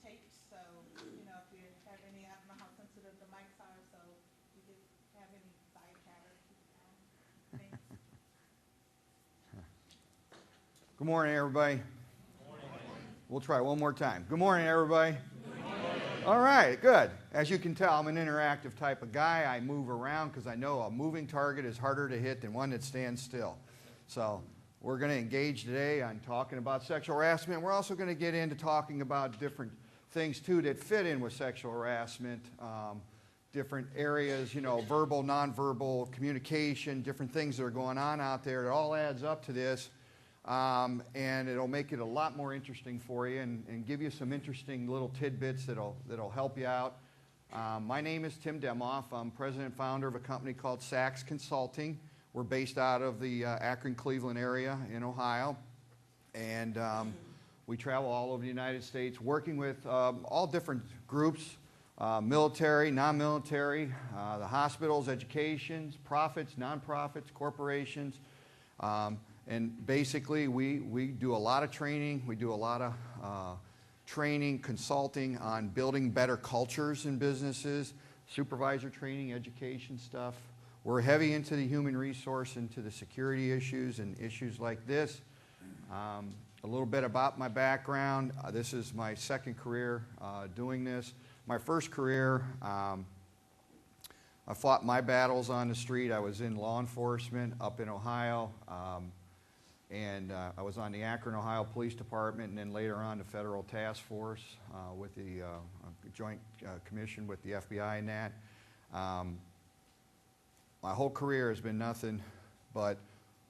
taped, so, you know, if you have any, I don't know how sensitive the mics are, so if you have any side chatter, keep it down. Thanks. Good morning, everybody. Good morning. We'll try one more time. Good morning, everybody. Good morning. All right, good. As you can tell, I'm an interactive type of guy. I move around because I know a moving target is harder to hit than one that stands still. So we're going to engage today on talking about sexual harassment. We're also going to get into talking about different things, too, that fit in with sexual harassment, different areas, you know, verbal, nonverbal communication, different things that are going on out there. It all adds up to this. And it'll make it a lot more interesting for you and give you some interesting little tidbits that'll help you out. My name is Tim Dimoff. I'm president and founder of a company called Sachs Consulting. We're based out of the Akron-Cleveland area in Ohio. And we travel all over the United States working with all different groups, military, non-military, the hospitals, educations, profits, nonprofits, corporations. And basically, we do a lot of training. We do a lot of training, consulting on building better cultures in businesses, supervisor training, education stuff. We're heavy into the human resource, into the security issues and issues like this. A little bit about my background. This is my second career doing this. My first career, I fought my battles on the street. I was in law enforcement up in Ohio. And I was on the Akron, Ohio Police Department, and then later on the Federal Task Force with the Joint Commission with the FBI and that. My whole career has been nothing but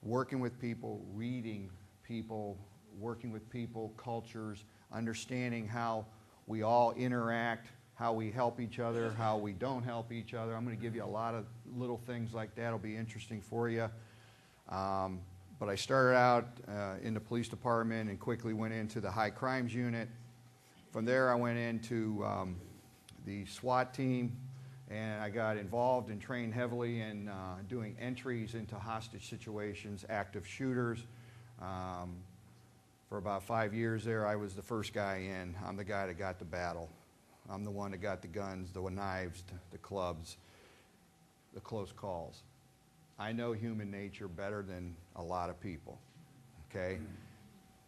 working with people, reading people, working with people, cultures, understanding how we all interact, how we help each other, how we don't help each other. I'm going to give you a lot of little things like that. It'll be interesting for you. But I started out in the police department and quickly went into the high crimes unit. From there, I went into the SWAT team, and I got involved and trained heavily in doing entries into hostage situations, active shooters. For about 5 years there, I was the first guy in. I'm the guy that got the battle. I'm the one that got the guns, the knives, the clubs, the close calls. I know human nature better than a lot of people, okay?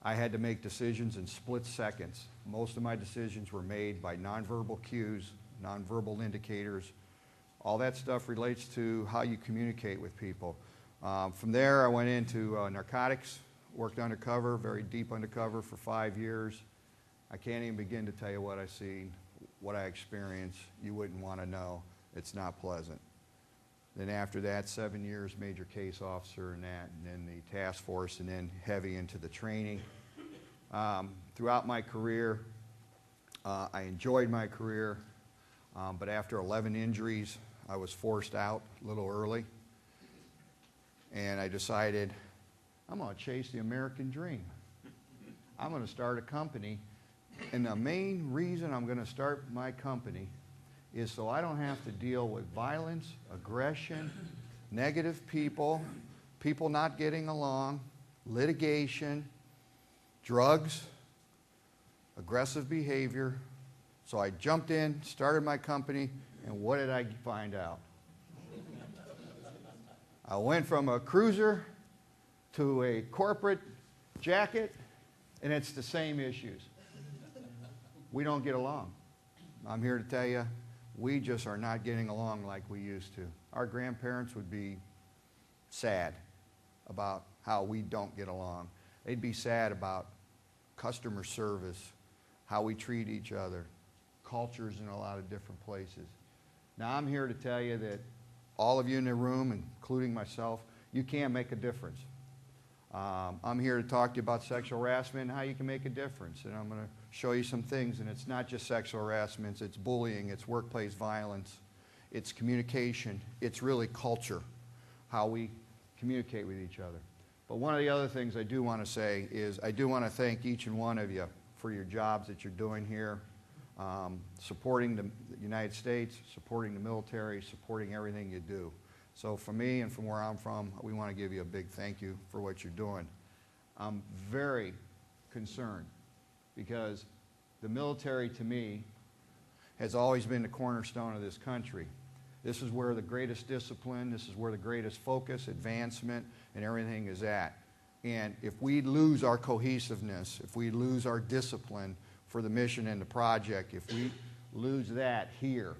I had to make decisions in split seconds. Most of my decisions were made by nonverbal cues, nonverbal indicators. All that stuff relates to how you communicate with people. From there, I went into narcotics, worked undercover, very deep undercover for 5 years. I can't even begin to tell you what I seen, what I experienced. You wouldn't want to know. It's not pleasant. Then after that, 7 years, major case officer and that, and then the task force, and then heavy into the training. Throughout my career, I enjoyed my career, but after 11 injuries, I was forced out a little early. And I decided, I'm going to chase the American dream. I'm going to start a company. And the main reason I'm going to start my company is so I don't have to deal with violence, aggression, negative people, people not getting along, litigation, drugs, aggressive behavior. So I jumped in, started my company, and what did I find out? I went from a cruiser to a corporate jacket, and it's the same issues. We don't get along. I'm here to tell you, we just are not getting along like we used to. Our grandparents would be sad about how we don't get along. They'd be sad about customer service, how we treat each other, cultures in a lot of different places. Now, I'm here to tell you that all of you in the room, including myself, you can make a difference. I'm here to talk to you about sexual harassment and how you can make a difference. And I'm going to show you some things. And it's not just sexual harassment. It's bullying. It's workplace violence. It's communication. It's really culture, how we communicate with each other. But one of the other things I do want to say is I do want to thank each and one of you for your jobs that you're doing here, supporting the United States, supporting the military, supporting everything you do. So for me and from where I'm from, we want to give you a big thank you for what you're doing. I'm very concerned because the military to me has always been the cornerstone of this country. This is where the greatest discipline, this is where the greatest focus, advancement, and everything is at. And if we lose our cohesiveness, if we lose our discipline for the mission and the project, if we lose that here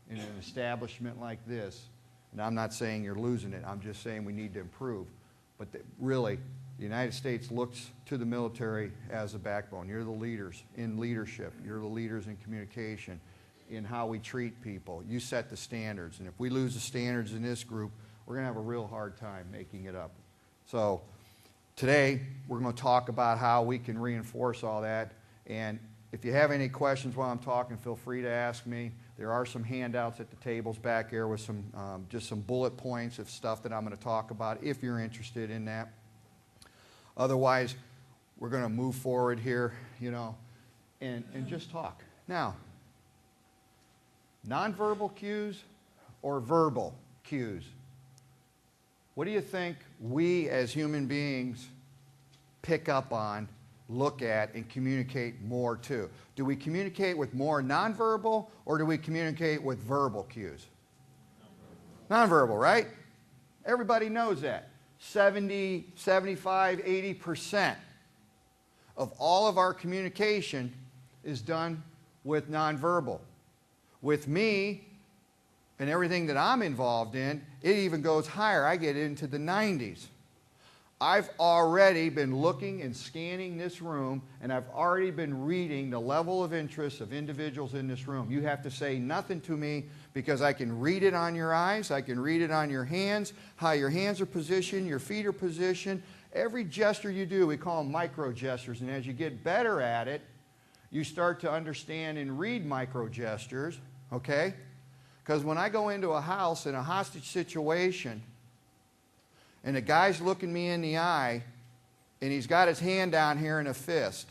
in an establishment like this, and I'm not saying you're losing it, I'm just saying we need to improve. But really, the United States looks to the military as a backbone. You're the leaders in leadership. You're the leaders in communication, in how we treat people. You set the standards. And if we lose the standards in this group, we're going to have a real hard time making it up. So today, we're going to talk about how we can reinforce all that. And if you have any questions while I'm talking, feel free to ask me. There are some handouts at the tables back there with some just some bullet points of stuff that I'm going to talk about if you're interested in that. Otherwise, we're going to move forward here, and just talk. Now, nonverbal cues or verbal cues? What do you think we as human beings pick up on, look at, and communicate more to? Do we communicate with more nonverbal, or do we communicate with verbal cues? Nonverbal, right? Everybody knows that. 70, 75, 80% of all of our communication is done with nonverbal. With me and everything that I'm involved in, it even goes higher. I get into the 90s. I've already been looking and scanning this room, and I've already been reading the level of interest of individuals in this room. You have to say nothing to me because I can read it on your eyes, I can read it on your hands, how your hands are positioned, your feet are positioned. Every gesture you do, we call them micro gestures, and as you get better at it, you start to understand and read micro gestures, okay? Because when I go into a house in a hostage situation, and the guy's looking me in the eye, and he's got his hand down here in a fist,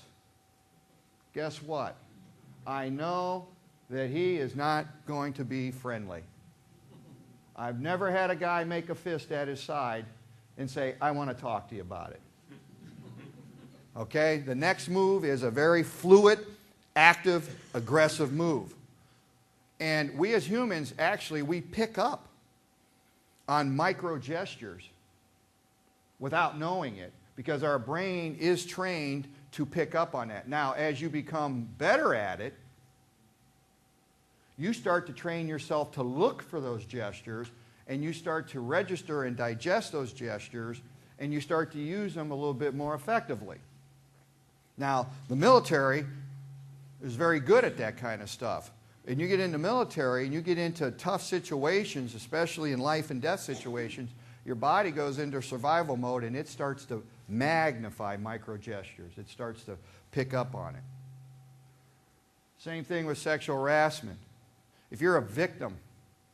guess what? I know that he is not going to be friendly. I've never had a guy make a fist at his side and say, I want to talk to you about it. Okay? The next move is a very fluid, active, aggressive move. And we as humans, actually, we pick up on micro gestures without knowing it, because our brain is trained to pick up on that. Now, as you become better at it, you start to train yourself to look for those gestures, and you start to register and digest those gestures, and you start to use them a little bit more effectively. Now, the military is very good at that kind of stuff. And you get in the military, and you get into tough situations, especially in life and death situations, your body goes into survival mode, and it starts to magnify micro gestures. It starts to pick up on it. Same thing with sexual harassment. If you're a victim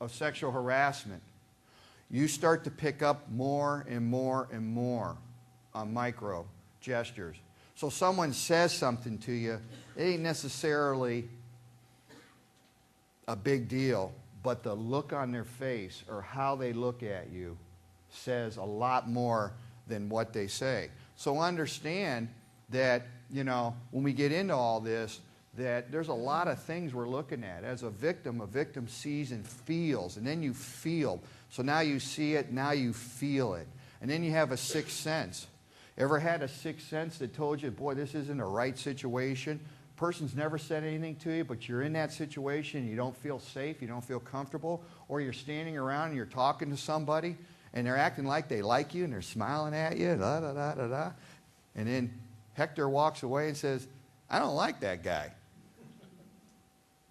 of sexual harassment, you start to pick up more and more and more on micro gestures. So someone says something to you, it ain't necessarily a big deal, but the look on their face or how they look at you says a lot more than what they say. So understand that, when we get into all this, that there's a lot of things we're looking at. As a victim sees and feels, and then you feel. So now you see it, now you feel it. And then you have a sixth sense. Ever had a sixth sense that told you, boy, this isn't a right situation? Person's never said anything to you, but you're in that situation, you don't feel safe, you don't feel comfortable, or you're standing around and you're talking to somebody, and they're acting like they like you, and they're smiling at you, da da da da da. And then Hector walks away and says, I don't like that guy.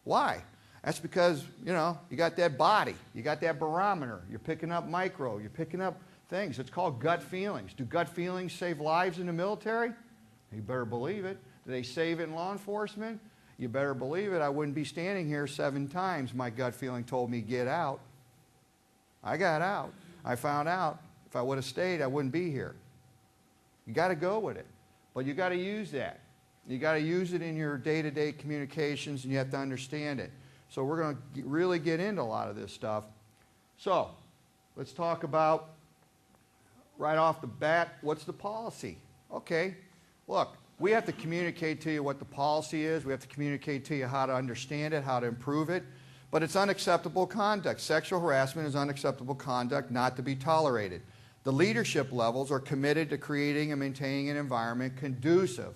Why? That's because, you got that body, you got that barometer, you're picking up micro, you're picking up things. It's called gut feelings. Do gut feelings save lives in the military? You better believe it. Do they save it in law enforcement? You better believe it. I wouldn't be standing here 7 times. My gut feeling told me get out. I got out. I found out if I would have stayed, I wouldn't be here. You got to go with it. But you got to use that. You got to use it in your day-to-day communications, and you have to understand it. So we're going to really get into a lot of this stuff. So let's talk about, right off the bat, what's the policy? Okay, look, We have to communicate to you what the policy is. We have to communicate to you how to understand it, how to improve it. But it's unacceptable conduct. Sexual harassment is unacceptable conduct, not to be tolerated. The leadership levels are committed to creating and maintaining an environment conducive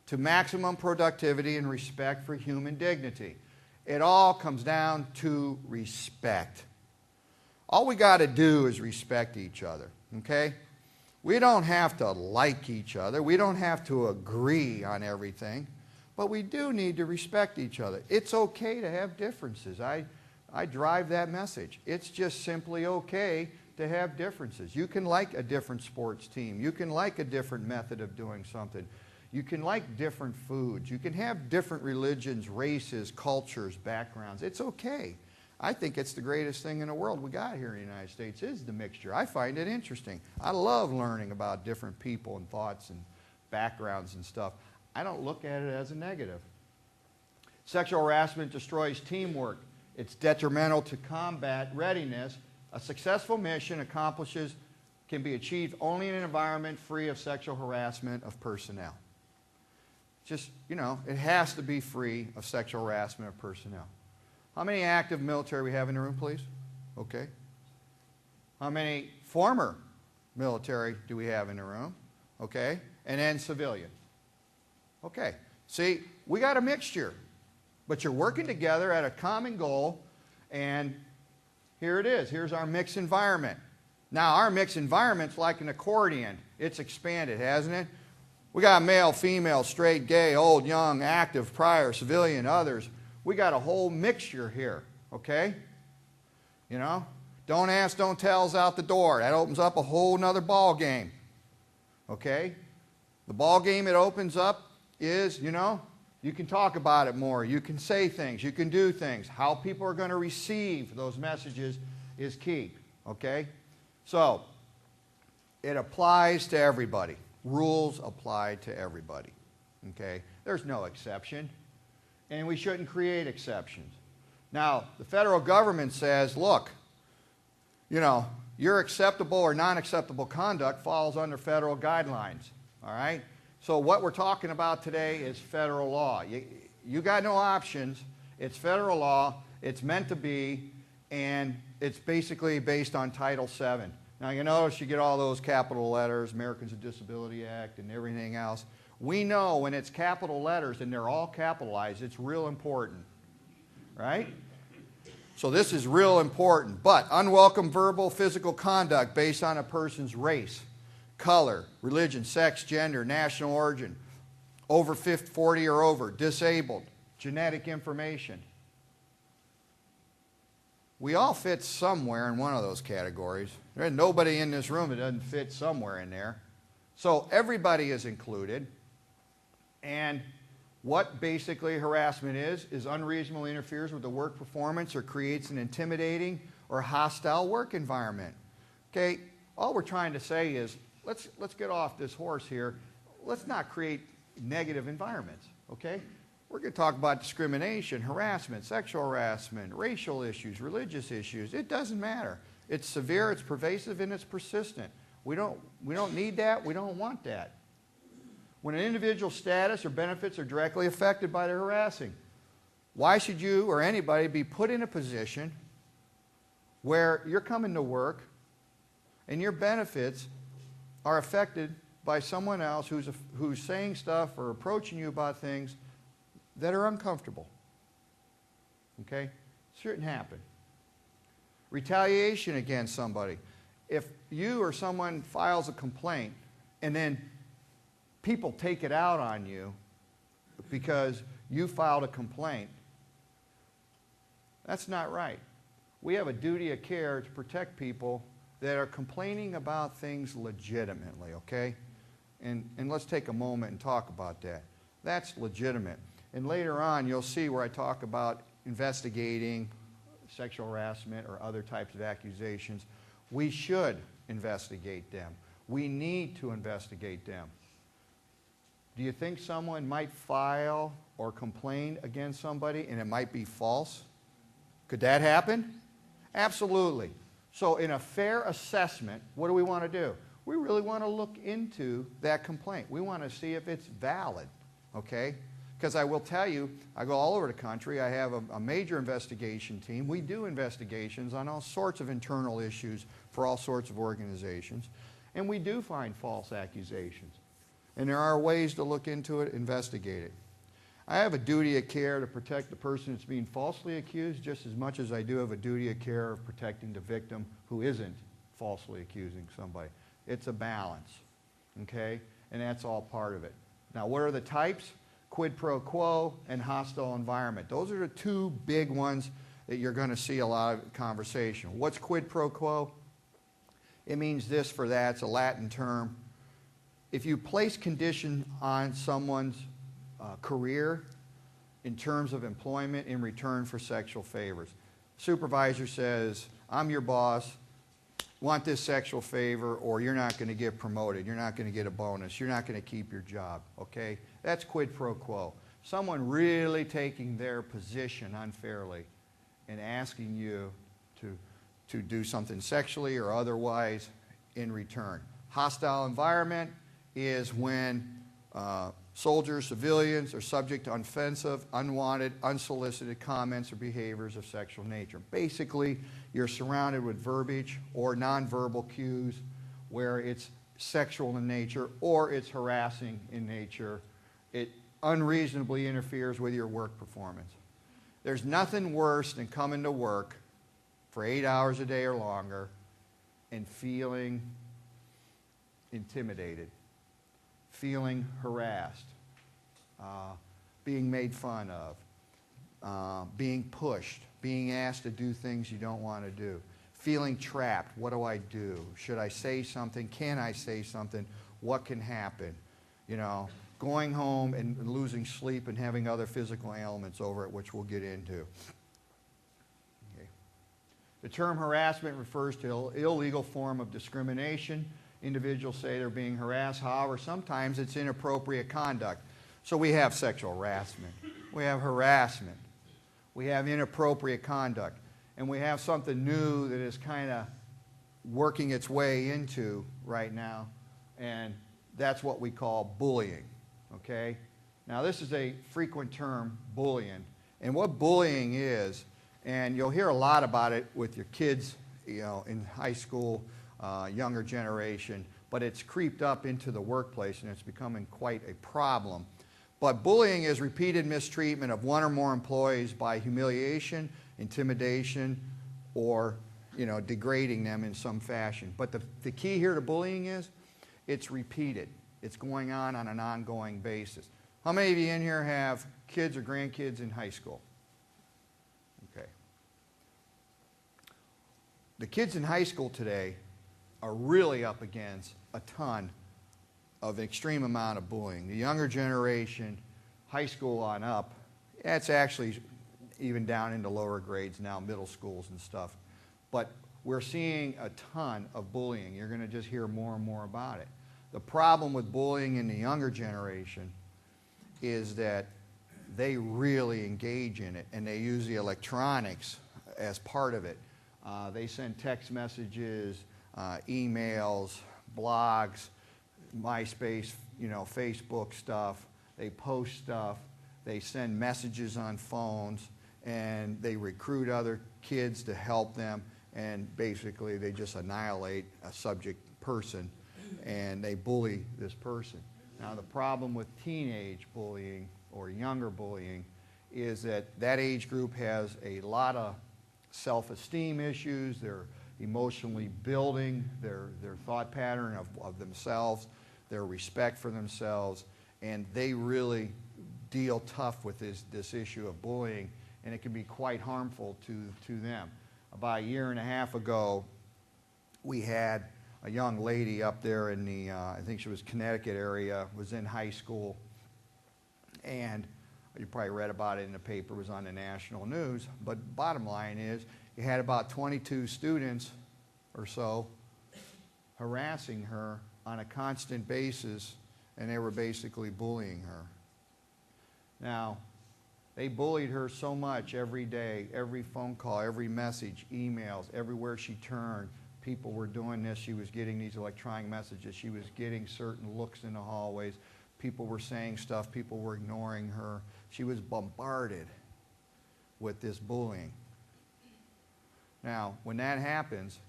to maximum productivity and respect for human dignity. It all comes down to respect. All we got to do is respect each other, okay? We don't have to like each other. We don't have to agree on everything. But we do need to respect each other. It's okay to have differences. I drive that message. It's just simply okay to have differences. You can like a different sports team. You can like a different method of doing something. You can like different foods. You can have different religions, races, cultures, backgrounds. It's okay. I think it's the greatest thing in the world we got here in the United States is the mixture. I find it interesting. I love learning about different people and thoughts and backgrounds and stuff. I don't look at it as a negative. Sexual harassment destroys teamwork. It's detrimental to combat readiness. A successful mission can be achieved only in an environment free of sexual harassment of personnel. Just, it has to be free of sexual harassment of personnel. How many active military we have in the room, please? Okay. How many former military do we have in the room? Okay. And then civilian. Okay. See, we got a mixture. But you're working together at a common goal, and here it is. Here's our mixed environment. Now, our mixed environment's like an accordion. It's expanded, hasn't it? We got male, female, straight, gay, old, young, active, prior, civilian, others. We got a whole mixture here, okay? Don't ask, don't tell's out the door. That opens up a whole nother ball game, okay? The ball game it opens up is, you can talk about it more. You can say things. You can do things. How people are going to receive those messages is key, okay? So, it applies to everybody. Rules apply to everybody, okay? There's no exception. And we shouldn't create exceptions. Now, the federal government says, look, your acceptable or non-acceptable conduct falls under federal guidelines, all right? So what we're talking about today is federal law. You got no options. It's federal law. It's meant to be, and it's basically based on Title VII. Now, you notice you get all those capital letters, Americans with Disability Act and everything else. We know when it's capital letters and they're all capitalized, it's real important, right? So this is real important. But unwelcome verbal, physical conduct based on a person's race, color, religion, sex, gender, national origin, over 40 or over, disabled, genetic information. We all fit somewhere in one of those categories. There's nobody in this room that doesn't fit somewhere in there. So everybody is included. And what basically harassment is unreasonably interferes with the work performance or creates an intimidating or hostile work environment. Okay, all we're trying to say is let's get off this horse here. Let's not create negative environments, okay? We're going to talk about discrimination, harassment, sexual harassment, racial issues, religious issues. It doesn't matter. It's severe, it's pervasive, and it's persistent. We don't need that. We don't want that. When an individual's status or benefits are directly affected by the harassing, why should you or anybody be put in a position where you're coming to work and your benefits are affected by someone else who's saying stuff or approaching you about things that are uncomfortable? Okay? Shouldn't happen. Retaliation against somebody. If you or someone files a complaint and then people take it out on you because you filed a complaint, that's not right. We have a duty of care to protect people that are complaining about things legitimately, okay? And let's take a moment and talk about that. That's legitimate. And later on, you'll see where I talk about investigating sexual harassment or other types of accusations. We should investigate them. We need to investigate them. Do you think someone might file or complain against somebody and it might be false? Could that happen? Absolutely. So in a fair assessment, what do we want to do? we really want to look into that complaint. We want to see if it's valid, okay? Because I will tell you, I go all over the country. I have a major investigation team. We do investigations on all sorts of internal issues for all sorts of organizations. And we do find false accusations. And there are ways to look into it, investigate it. I have a duty of care to protect the person that's being falsely accused just as much as I do have a duty of care of protecting the victim who isn't falsely accusing somebody. It's a balance, okay? And that's all part of it. Now, what are the types? Quid pro quo and hostile environment. Those are the two big ones that you're going to see a lot of conversation. What's quid pro quo? It means this for that. It's a Latin term. If you place condition on someone's career in terms of employment in return for sexual favors. Supervisor says, I'm your boss, want this sexual favor, or you're not going to get promoted, you're not going to get a bonus, you're not going to keep your job, okay? That's quid pro quo. Someone really taking their position unfairly and asking you to do something sexually or otherwise in return. Hostile environment is when soldiers, civilians are subject to offensive, unwanted, unsolicited comments or behaviors of sexual nature. Basically, you're surrounded with verbiage or nonverbal cues where it's sexual in nature or it's harassing in nature. It unreasonably interferes with your work performance. There's nothing worse than coming to work for 8 hours a day or longer and feeling intimidated, feeling harassed, being made fun of, being pushed, being asked to do things you don't want to do, feeling trapped. What do I do? Should I say something? Can I say something? What can happen? You know, going home and losing sleep and having other physical ailments over it, which we'll get into. Okay. The term harassment refers to an illegal form of discrimination. Individuals say they're being harassed. However, sometimes it's inappropriate conduct. So we have sexual harassment. We have harassment. We have inappropriate conduct. And we have something new that is kind of working its way into right now, and that's what we call bullying, okay? Now, this is a frequent term, bullying. And what bullying is, and you'll hear a lot about it with your kids, you know, in high school, younger generation, but it's creeped up into the workplace and it's becoming quite a problem. But bullying is repeated mistreatment of one or more employees by humiliation, intimidation, or, you know, degrading them in some fashion. But the key here to bullying is it's repeated. It's going on an ongoing basis. How many of you in here have kids or grandkids in high school? Okay. The kids in high school today are really up against a ton of extreme amount of bullying. The younger generation, high school on up, it's actually even down into lower grades now, middle schools and stuff. But we're seeing a ton of bullying. You're going to just hear more and more about it. The problem with bullying in the younger generation is that they really engage in it, and they use the electronics as part of it. They send text messages, emails, blogs, MySpace, you know, Facebook stuff. They post stuff. They send messages on phones, and they recruit other kids to help them, and basically they just annihilate a subject person, and they bully this person. Now, the problem with teenage bullying or younger bullying is that that age group has a lot of self-esteem issues. They're emotionally building their thought pattern of themselves, their respect for themselves, and they really deal tough with this issue of bullying, and it can be quite harmful to them. About a year and a half ago, we had a young lady up there in the, I think she was Connecticut area, was in high school, and you probably read about it in the paper, it was on the national news, but bottom line is, you had about 22 students or so harassing her on a constant basis, and they were basically bullying her. Now, they bullied her so much every day, every phone call, every message, emails, everywhere she turned, People were doing this. She was getting these electronic messages. She was getting certain looks in the hallways. People were saying stuff. People were ignoring her. She was bombarded with this bullying. Now, when that happens,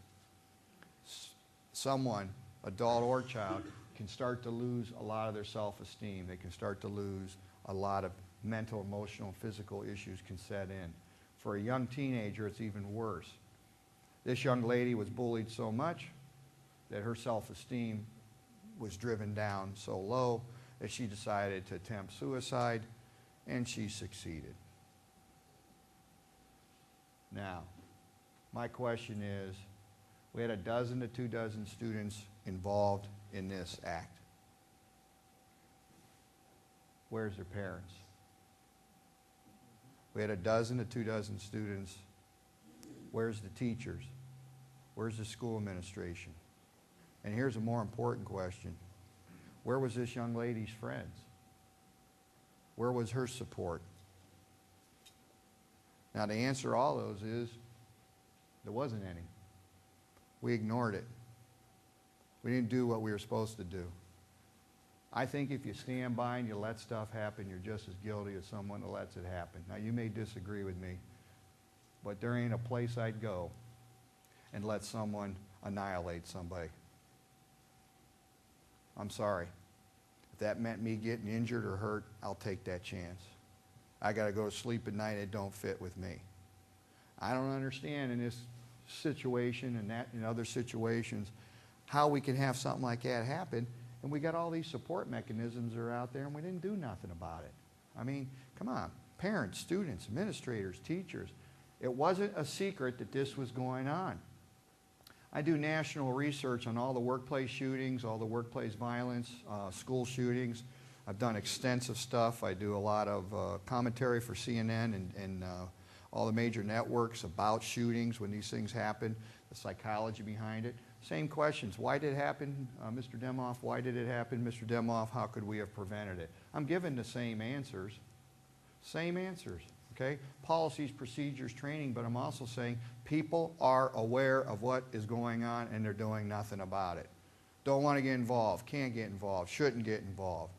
someone, adult or child, can start to lose a lot of their self-esteem. They can start to lose a lot of mental, emotional, physical issues can set in. For a young teenager, it's even worse. This young lady was bullied so much that her self-esteem was driven down so low that she decided to attempt suicide, and she succeeded. Now, my question is, we had 12 to 24 students involved in this act. Where's their parents? We had 12 to 24 students. Where's the teachers? Where's the school administration? And here's a more important question. Where was this young lady's friends? Where was her support? Now, to answer all those is, there wasn't any. We ignored it. We didn't do what we were supposed to do. I think if you stand by and you let stuff happen, you're just as guilty as someone that lets it happen. Now, you may disagree with me, but there ain't a place I'd go and let someone annihilate somebody. I'm sorry. If that meant me getting injured or hurt, I'll take that chance. I got to go to sleep at night. It don't fit with me. I don't understand in this situation and that in other situations how we can have something like that happen, and we got all these support mechanisms that are out there and we didn't do nothing about it. I mean, come on. Parents, students, administrators, teachers. It wasn't a secret that this was going on. I do national research on all the workplace shootings, all the workplace violence, school shootings. I've done extensive stuff. I do a lot of commentary for CNN and all the major networks about shootings when these things happen, the psychology behind it. Same questions. Why did it happen, Mr. Dimoff? Why did it happen, Mr. Dimoff? How could we have prevented it? I'm giving the same answers. Same answers, okay? Policies, procedures, training, but I'm also saying people are aware of what is going on and they're doing nothing about it. Don't want to get involved, can't get involved, shouldn't get involved.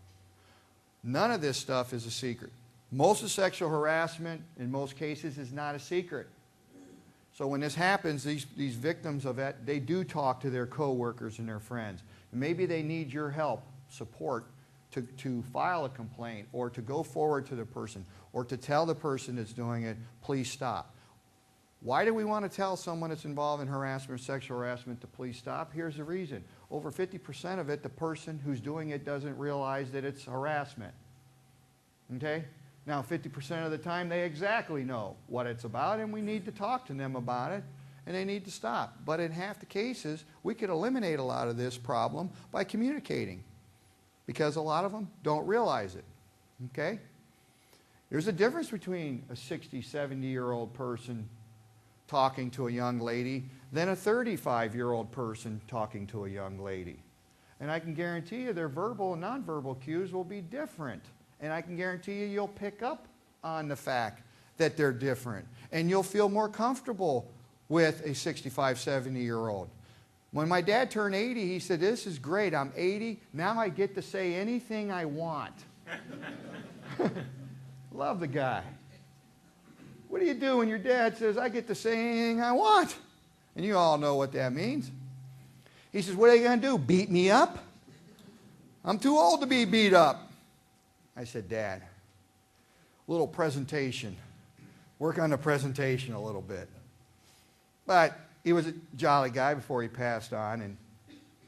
None of this stuff is a secret. Most of sexual harassment, in most cases, is not a secret. So when this happens, these victims of it, they do talk to their coworkers and their friends. And maybe they need your help, support, to file a complaint or to go forward to the person or to tell the person that's doing it, please stop. Why do we want to tell someone that's involved in harassment or sexual harassment to please stop? Here's the reason. Over 50% of it, the person who's doing it doesn't realize that it's harassment. Okay? Now, 50% of the time, they exactly know what it's about, and we need to talk to them about it, and they need to stop. But in half the cases, we could eliminate a lot of this problem by communicating, because a lot of them don't realize it. Okay? There's a difference between a 60, 70-year-old person talking to a young lady than a 35-year-old person talking to a young lady. And I can guarantee you their verbal and nonverbal cues will be different. And I can guarantee you you'll pick up on the fact that they're different. And you'll feel more comfortable with a 65, 70-year-old. When my dad turned 80, he said, this is great. I'm 80. Now I get to say anything I want. Love the guy. What do you do when your dad says, I get to say anything I want? And you all know what that means. He says, what are you going to do, beat me up? I'm too old to be beat up. I said, Dad, a little presentation. Work on the presentation a little bit. But he was a jolly guy before he passed on.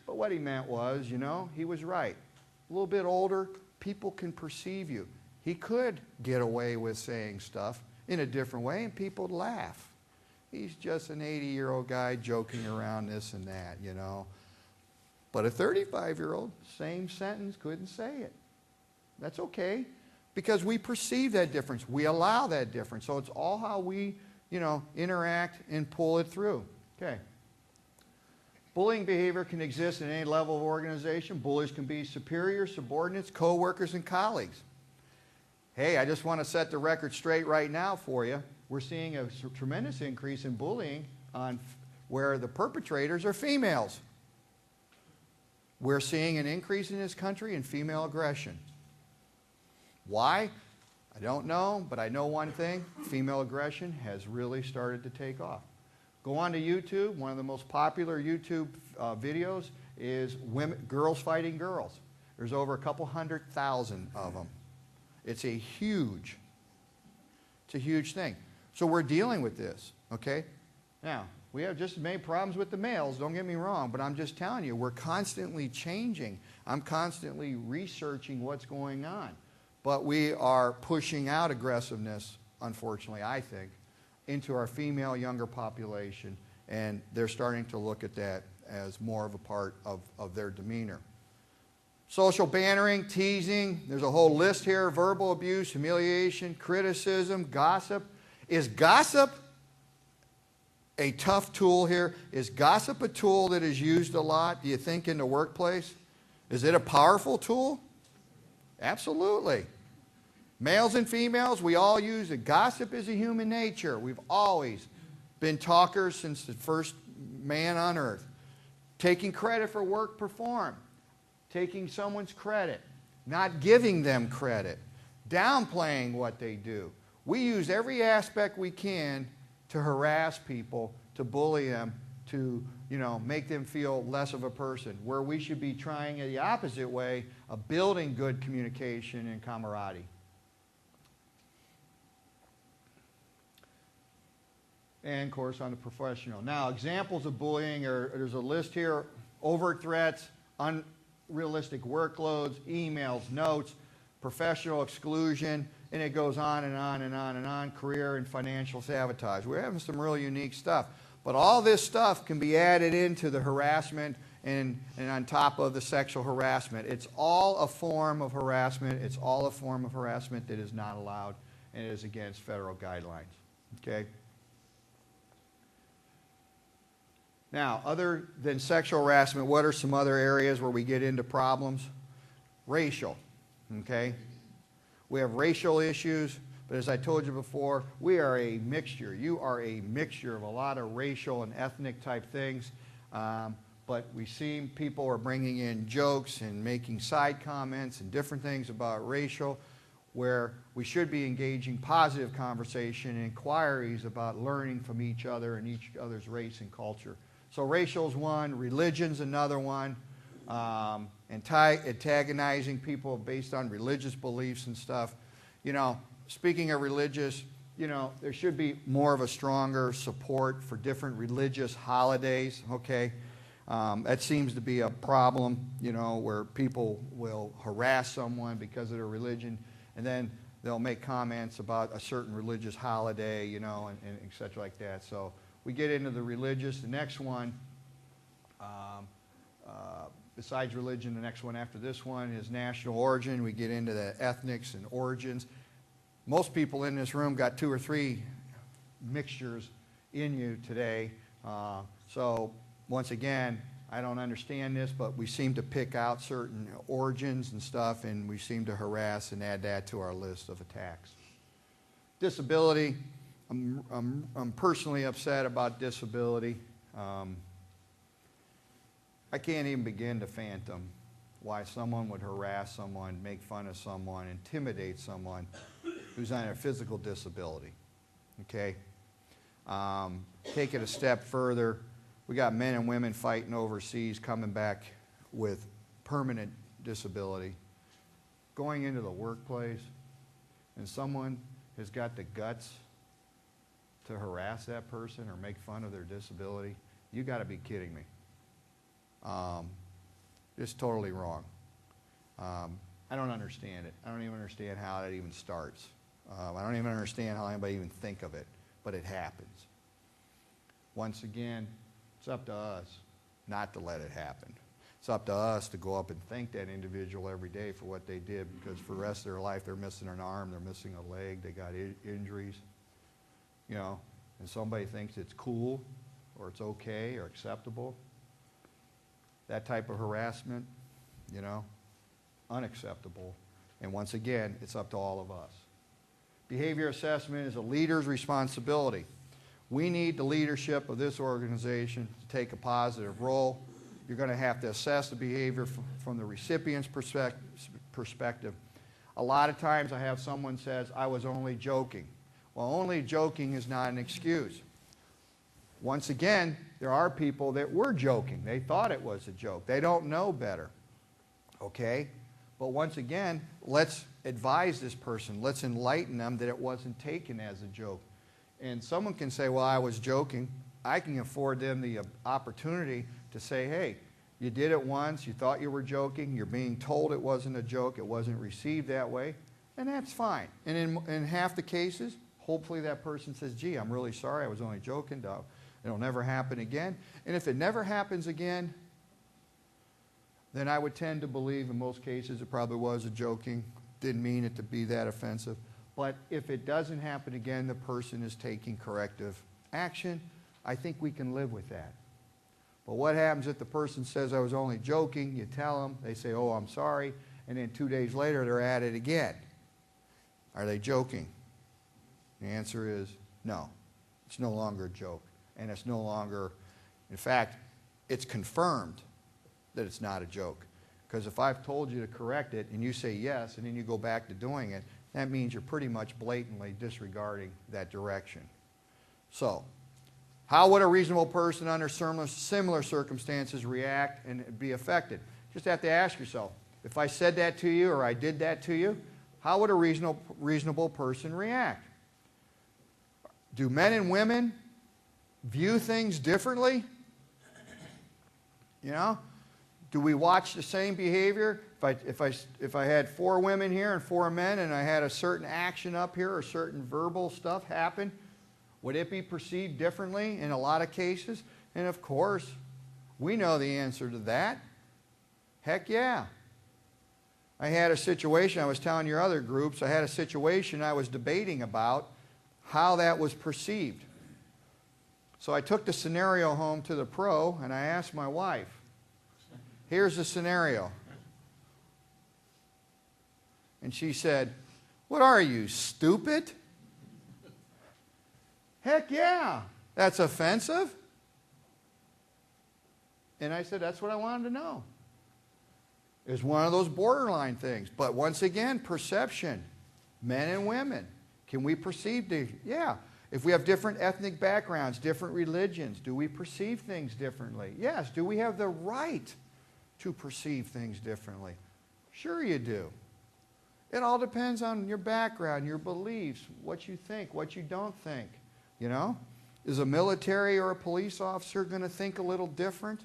But what he meant was, you know, he was right. A little bit older, people can perceive you. He could get away with saying stuff in a different way, and people would laugh. He's just an 80-year-old guy joking around this and that, you know. But a 35-year-old, same sentence, couldn't say it. That's okay, because we perceive that difference. We allow that difference. So it's all how we, you know, interact and pull it through. Okay. Bullying behavior can exist at any level of organization. Bullies can be superiors, subordinates, co-workers, and colleagues. Hey, I just want to set the record straight right now for you. We're seeing a tremendous increase in bullying on where the perpetrators are females. We're seeing an increase in this country in female aggression. Why? I don't know, but I know one thing. Female aggression has really started to take off. Go on to YouTube. One of the most popular YouTube videos is girls fighting girls. There's over a couple 100,000 of them. It's a huge thing. So we're dealing with this, okay? Now, we have just as many problems with the males, don't get me wrong, but I'm just telling you, we're constantly changing. I'm constantly researching what's going on. But we are pushing out aggressiveness, unfortunately, I think, into our female younger population, and they're starting to look at that as more of a part of their demeanor. Social bantering, teasing, there's a whole list here: verbal abuse, humiliation, criticism, gossip. Is gossip a tough tool here? Is gossip a tool that is used a lot, do you think, in the workplace? Is it a powerful tool? Absolutely. Males and females, we all use it. Gossip is a human nature. We've always been talkers since the first man on earth. Taking credit for work performed. Taking someone's credit. Not giving them credit. Downplaying what they do. We use every aspect we can to harass people, to bully them, to make them feel less of a person, where we should be trying the opposite way of building good communication and camaraderie. And, of course, on the professional. Now, examples of bullying there's a list here: overt threats, unrealistic workloads, emails, notes, professional exclusion, and it goes on and on and on and on, career and financial sabotage. We're having some real unique stuff. But all this stuff can be added into the harassment and on top of the sexual harassment. It's all a form of harassment. It's all a form of harassment that is not allowed and is against federal guidelines. Okay? Now, other than sexual harassment, what are some other areas where we get into problems? Racial. Okay? We have racial issues, but as I told you before, we are a mixture. You are a mixture of a lot of racial and ethnic type things. But we see people are bringing in jokes and making side comments and different things about racial, where we should be engaging positive conversation and inquiries about learning from each other and each other's race and culture. So racial is one, religion's another one, antagonizing people based on religious beliefs and stuff. Speaking of religious, there should be more of a stronger support for different religious holidays, okay? That seems to be a problem, where people will harass someone because of their religion, and then they'll make comments about a certain religious holiday, and et cetera like that. So we get into the religious. The next one, besides religion, the next one after this one is national origin. We get into the ethnics and origins. Most people in this room got 2 or 3 mixtures in you today. So once again, I don't understand this, but we seem to pick out certain origins and stuff, and we seem to harass and add that to our list of attacks. Disability. I'm personally upset about disability. I can't even begin to fathom why someone would harass someone, make fun of someone, intimidate someone who's on a physical disability. Okay? Take it a step further. We got men and women fighting overseas, coming back with permanent disability, going into the workplace, and someone has got the guts to harass that person or make fun of their disability. You got to be kidding me. It's totally wrong. I don't understand it. I don't even understand how it even starts. I don't even understand how anybody even think of it, but it happens. Once again, it's up to us not to let it happen. It's up to us to go up and thank that individual every day for what they did, because for the rest of their life they're missing an arm, they're missing a leg, they got injuries, and somebody thinks it's cool or it's okay or acceptable. That type of harassment, unacceptable. And once again, it's up to all of us. Behavior assessment is a leader's responsibility. We need the leadership of this organization to take a positive role. You're going to have to assess the behavior from the recipient's perspective. A lot of times I have someone says, I was only joking. Well, only joking is not an excuse. Once again, there are people that were joking. They thought it was a joke. They don't know better. Okay? But once again, let's advise this person. Let's enlighten them that it wasn't taken as a joke. And someone can say, well, I was joking. I can afford them the opportunity to say, hey, you did it once, you thought you were joking, you're being told it wasn't a joke, it wasn't received that way, and that's fine. And in half the cases, hopefully that person says, gee, I'm really sorry, I was only joking, it'll never happen again. And if it never happens again, then I would tend to believe in most cases it probably was a joking, didn't mean it to be that offensive. But if it doesn't happen again, the person is taking corrective action. I think we can live with that. But what happens if the person says, I was only joking, you tell them, they say, oh, I'm sorry, and then 2 days later they're at it again. Are they joking? The answer is no. It's no longer a joke. And it's no longer, in fact, it's confirmed that it's not a joke. Because if I've told you to correct it and you say yes and then you go back to doing it, that means you're pretty much blatantly disregarding that direction. So, how would a reasonable person under similar circumstances react and be affected? Just have to ask yourself, if I said that to you or I did that to you, how would a reasonable person react? Do men and women view things differently? You know? Do we watch the same behavior? If I had 4 women here and 4 men and I had a certain action up here or certain verbal stuff happen, would it be perceived differently in a lot of cases? And of course, we know the answer to that. Heck yeah. I had a situation, I was telling your other groups, I had a situation I was debating about how that was perceived. So I took the scenario home to the pro and I asked my wife, here's the scenario. And she said, what are you, stupid? Heck yeah, that's offensive. And I said, that's what I wanted to know. It's one of those borderline things. But once again, perception, men and women. Can we perceive, yeah. If we have different ethnic backgrounds, different religions, do we perceive things differently? Yes. Do we have the right to perceive things differently? Sure you do. It all depends on your background, your beliefs, what you think, what you don't think. You know? Is a military or a police officer going to think a little different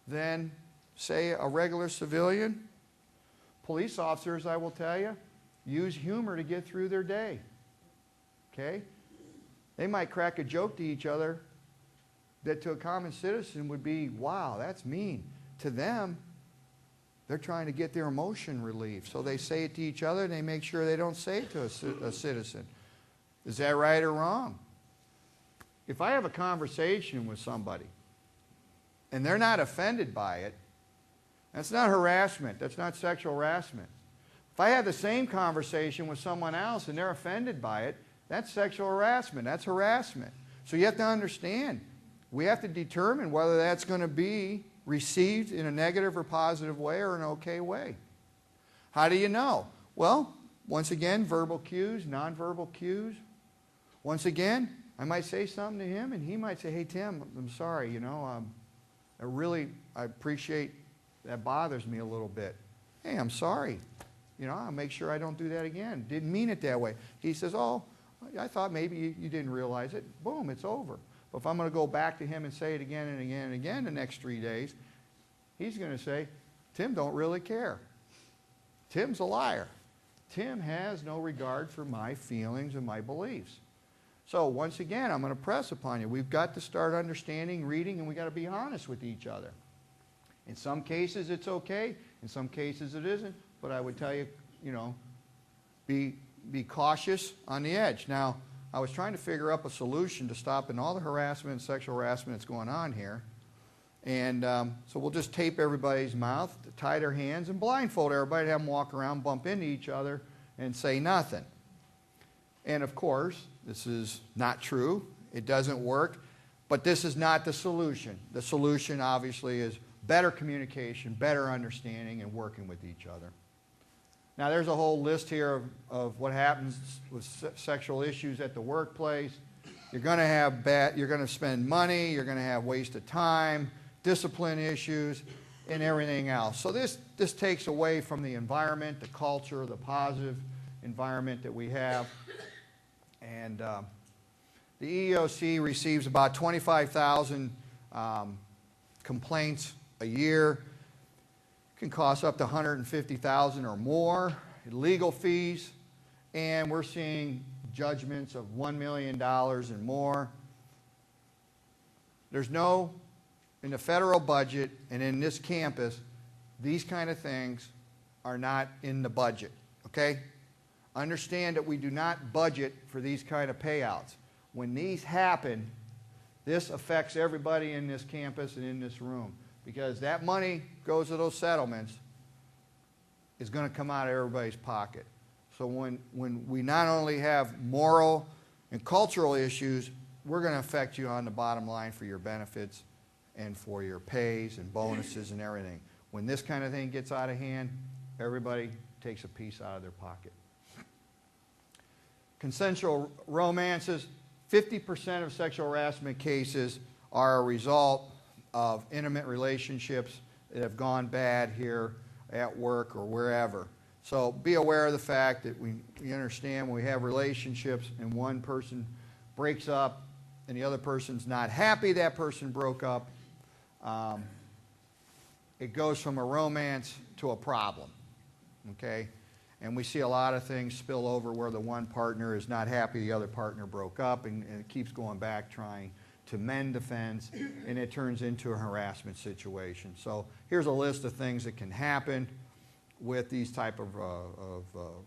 than, say, a regular civilian? Police officers, I will tell you, use humor to get through their day. Okay? They might crack a joke to each other that to a common citizen would be, wow, that's mean. To them, they're trying to get their emotion relieved. So they say it to each other and they make sure they don't say it to a citizen. Is that right or wrong? If I have a conversation with somebody and they're not offended by it, that's not harassment. That's not sexual harassment. If I have the same conversation with someone else and they're offended by it, that's sexual harassment. That's harassment. So you have to understand, we have to determine whether that's going to be received in a negative or positive way or an okay way. How do you know? Well, once again, verbal cues, nonverbal cues. Once again, I might say something to him and he might say, hey, Tim, I'm sorry, you know, I appreciate that bothers me a little bit. Hey, I'm sorry. You know, I'll make sure I don't do that again. Didn't mean it that way. He says, oh, I thought maybe you didn't realize it. Boom, it's over. But if I'm going to go back to him and say it again and again and again the next 3 days, he's going to say, Tim don't really care. Tim's a liar. Tim has no regard for my feelings and my beliefs. So once again, I'm going to press upon you. We've got to start understanding, reading, and we've got to be honest with each other. In some cases, it's okay. In some cases, it isn't. But I would tell you, you know, be cautious on the edge. Now, I was trying to figure out a solution to stopping all the harassment and sexual harassment that's going on here. And so we'll just tape everybody's mouth, tie their hands, and blindfold everybody, have them walk around, bump into each other, and say nothing. And of course, this is not true. It doesn't work. But this is not the solution. The solution, obviously, is better communication, better understanding, and working with each other. Now, there's a whole list here of what happens with sexual issues at the workplace. You're going to spend money, you're going to have waste of time, discipline issues, and everything else. So this takes away from the environment, the culture, the positive environment that we have. And the EEOC receives about 25,000 complaints a year. It can cost up to $150,000 or more in legal fees, and we're seeing judgments of $1 million and more. There's no, in the federal budget and in this campus, these kind of things are not in the budget, okay? Understand that we do not budget for these kind of payouts. When these happen, this affects everybody in this campus and in this room, because that money goes to those settlements is going to come out of everybody's pocket. So when we not only have moral and cultural issues, we're going to affect you on the bottom line for your benefits and for your pays and bonuses and everything. When this kind of thing gets out of hand, everybody takes a piece out of their pocket. Consensual romances, 50% of sexual harassment cases are a result of intimate relationships that have gone bad here at work or wherever. So be aware of the fact that we understand when we have relationships and one person breaks up and the other person's not happy that person broke up, it goes from a romance to a problem, okay? And we see a lot of things spill over where the one partner is not happy the other partner broke up, and it keeps going back trying to mend the fence, and it turns into a harassment situation. So here's a list of things that can happen with these type of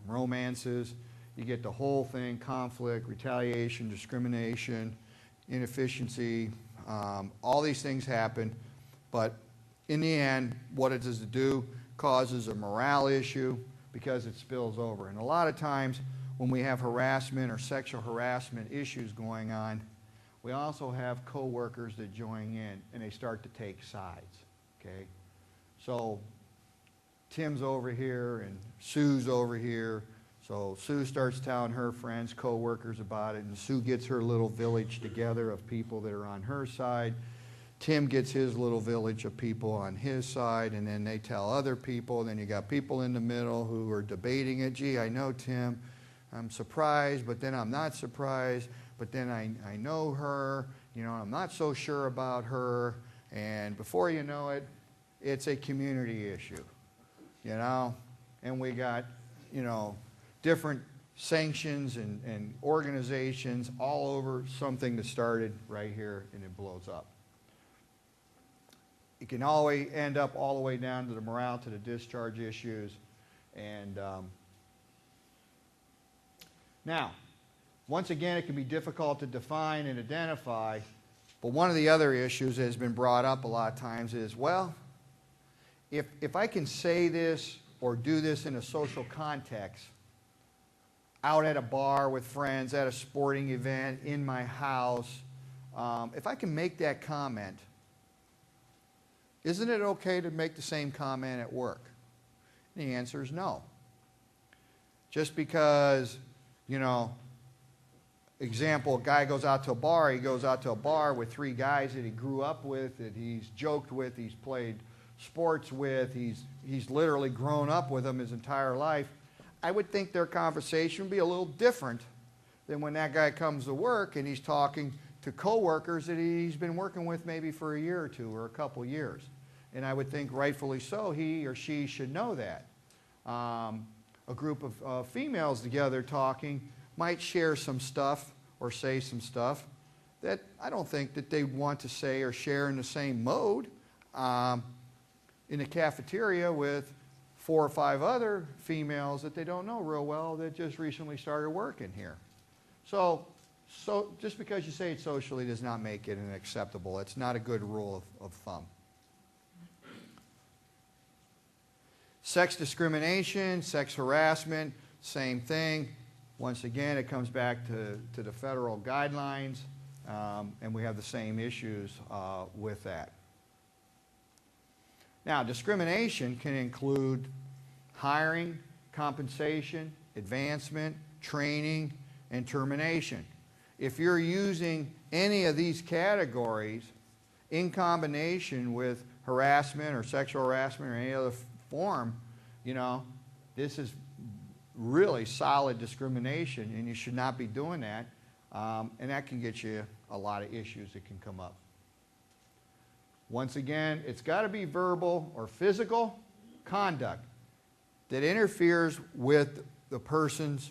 romances. You get the whole thing: conflict, retaliation, discrimination, inefficiency. All these things happen, but in the end, what it does do causes a morale issue because it spills over. And a lot of times when we have harassment or sexual harassment issues going on, we also have coworkers that join in and they start to take sides, okay? So Tim's over here and Sue's over here. So Sue starts telling her friends, coworkers about it, and Sue gets her little village together of people that are on her side. Tim gets his little village of people on his side, and then they tell other people, and then you got people in the middle who are debating it. Gee, I know Tim. I'm surprised, but then I'm not surprised. But then I know her. You know, I'm not so sure about her. And before you know it, it's a community issue, you know. And we got, you know, different sanctions and organizations all over something that started right here and it blows up. It can always end up all the way down to the morale, to the discharge issues. And now, once again, it can be difficult to define and identify, but one of the other issues that has been brought up a lot of times is, well, if I can say this or do this in a social context, out at a bar with friends, at a sporting event, in my house, if I can make that comment, isn't it okay to make the same comment at work? And the answer is no. Just because, you know, example, a guy goes out to a bar, he goes out to a bar with 3 guys that he grew up with, that he's joked with, he's played sports with, he's literally grown up with them his entire life. I would think their conversation would be a little different than when that guy comes to work and he's talking to coworkers that he's been working with maybe for a year or 2 or a couple years. And I would think rightfully so, he or she should know that. A group of females together talking might share some stuff or say some stuff that I don't think that they want to say or share in the same mode in the cafeteria with 4 or 5 other females that they don't know real well that just recently started working here. So just because you say it socially does not make it an acceptable. It's not a good rule of thumb. Sex discrimination, sex harassment, same thing. Once again, it comes back to the federal guidelines. and we have the same issues with that. Now, discrimination can include hiring, compensation, advancement, training, and termination. If you're using any of these categories in combination with harassment or sexual harassment or any other form, you know, this is really solid discrimination, and you should not be doing that. And that can get you a lot of issues that can come up. Once again, it's got to be verbal or physical conduct that interferes with the person's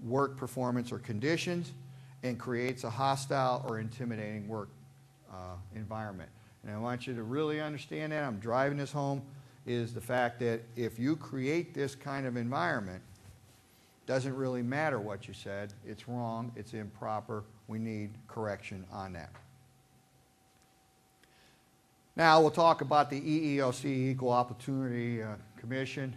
work performance or conditions and creates a hostile or intimidating work environment. And I want you to really understand that. I'm driving this home, is the fact that if you create this kind of environment, doesn't really matter what you said. It's wrong. It's improper. We need correction on that. Now we'll talk about the EEOC, Equal Opportunity Commission.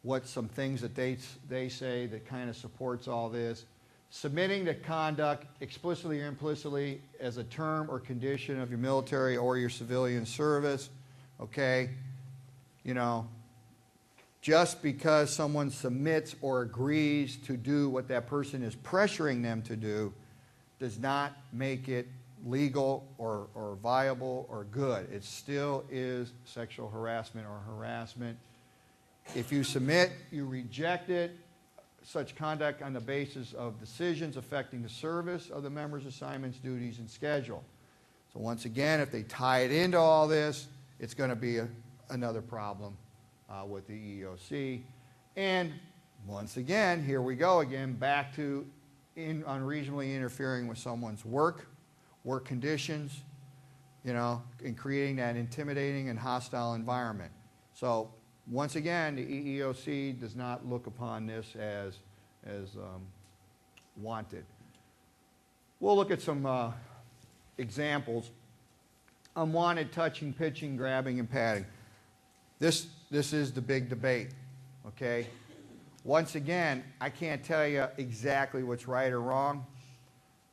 What's some things that they say that kind of supports all this? Submitting to conduct explicitly or implicitly as a term or condition of your military or your civilian service. Okay? You know, just because someone submits or agrees to do what that person is pressuring them to do does not make it legal or viable or good. It still is sexual harassment or harassment. If you submit, you reject it, such conduct on the basis of decisions affecting the service of the members' assignments, duties, and schedule. So once again, if they tie it into all this, it's going to be another problem with the EEOC. And once again, here we go again, back to unreasonably interfering with someone's work conditions, you know, and creating that intimidating and hostile environment. So once again, the EEOC does not look upon this as wanted. We'll look at some examples. Unwanted touching, pitching, grabbing, and patting. This is the big debate, okay? Once again, I can't tell you exactly what's right or wrong.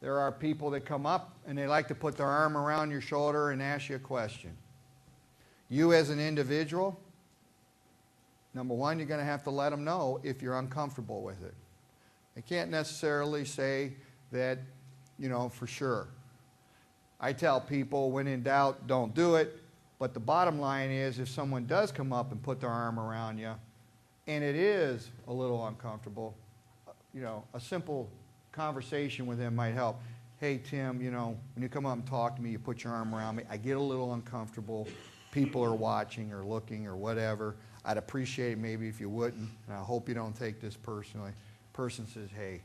There are people that come up and they like to put their arm around your shoulder and ask you a question. You as an individual, number one, you're going to have to let them know if you're uncomfortable with it. I can't necessarily say that, you know, for sure. I tell people, when in doubt, don't do it. But the bottom line is, if someone does come up and put their arm around you, and it is a little uncomfortable, you know, a simple conversation with them might help. Hey, Tim, you know, when you come up and talk to me, you put your arm around me, I get a little uncomfortable. People are watching or looking or whatever. I'd appreciate it maybe if you wouldn't, and I hope you don't take this personally. Person says, hey,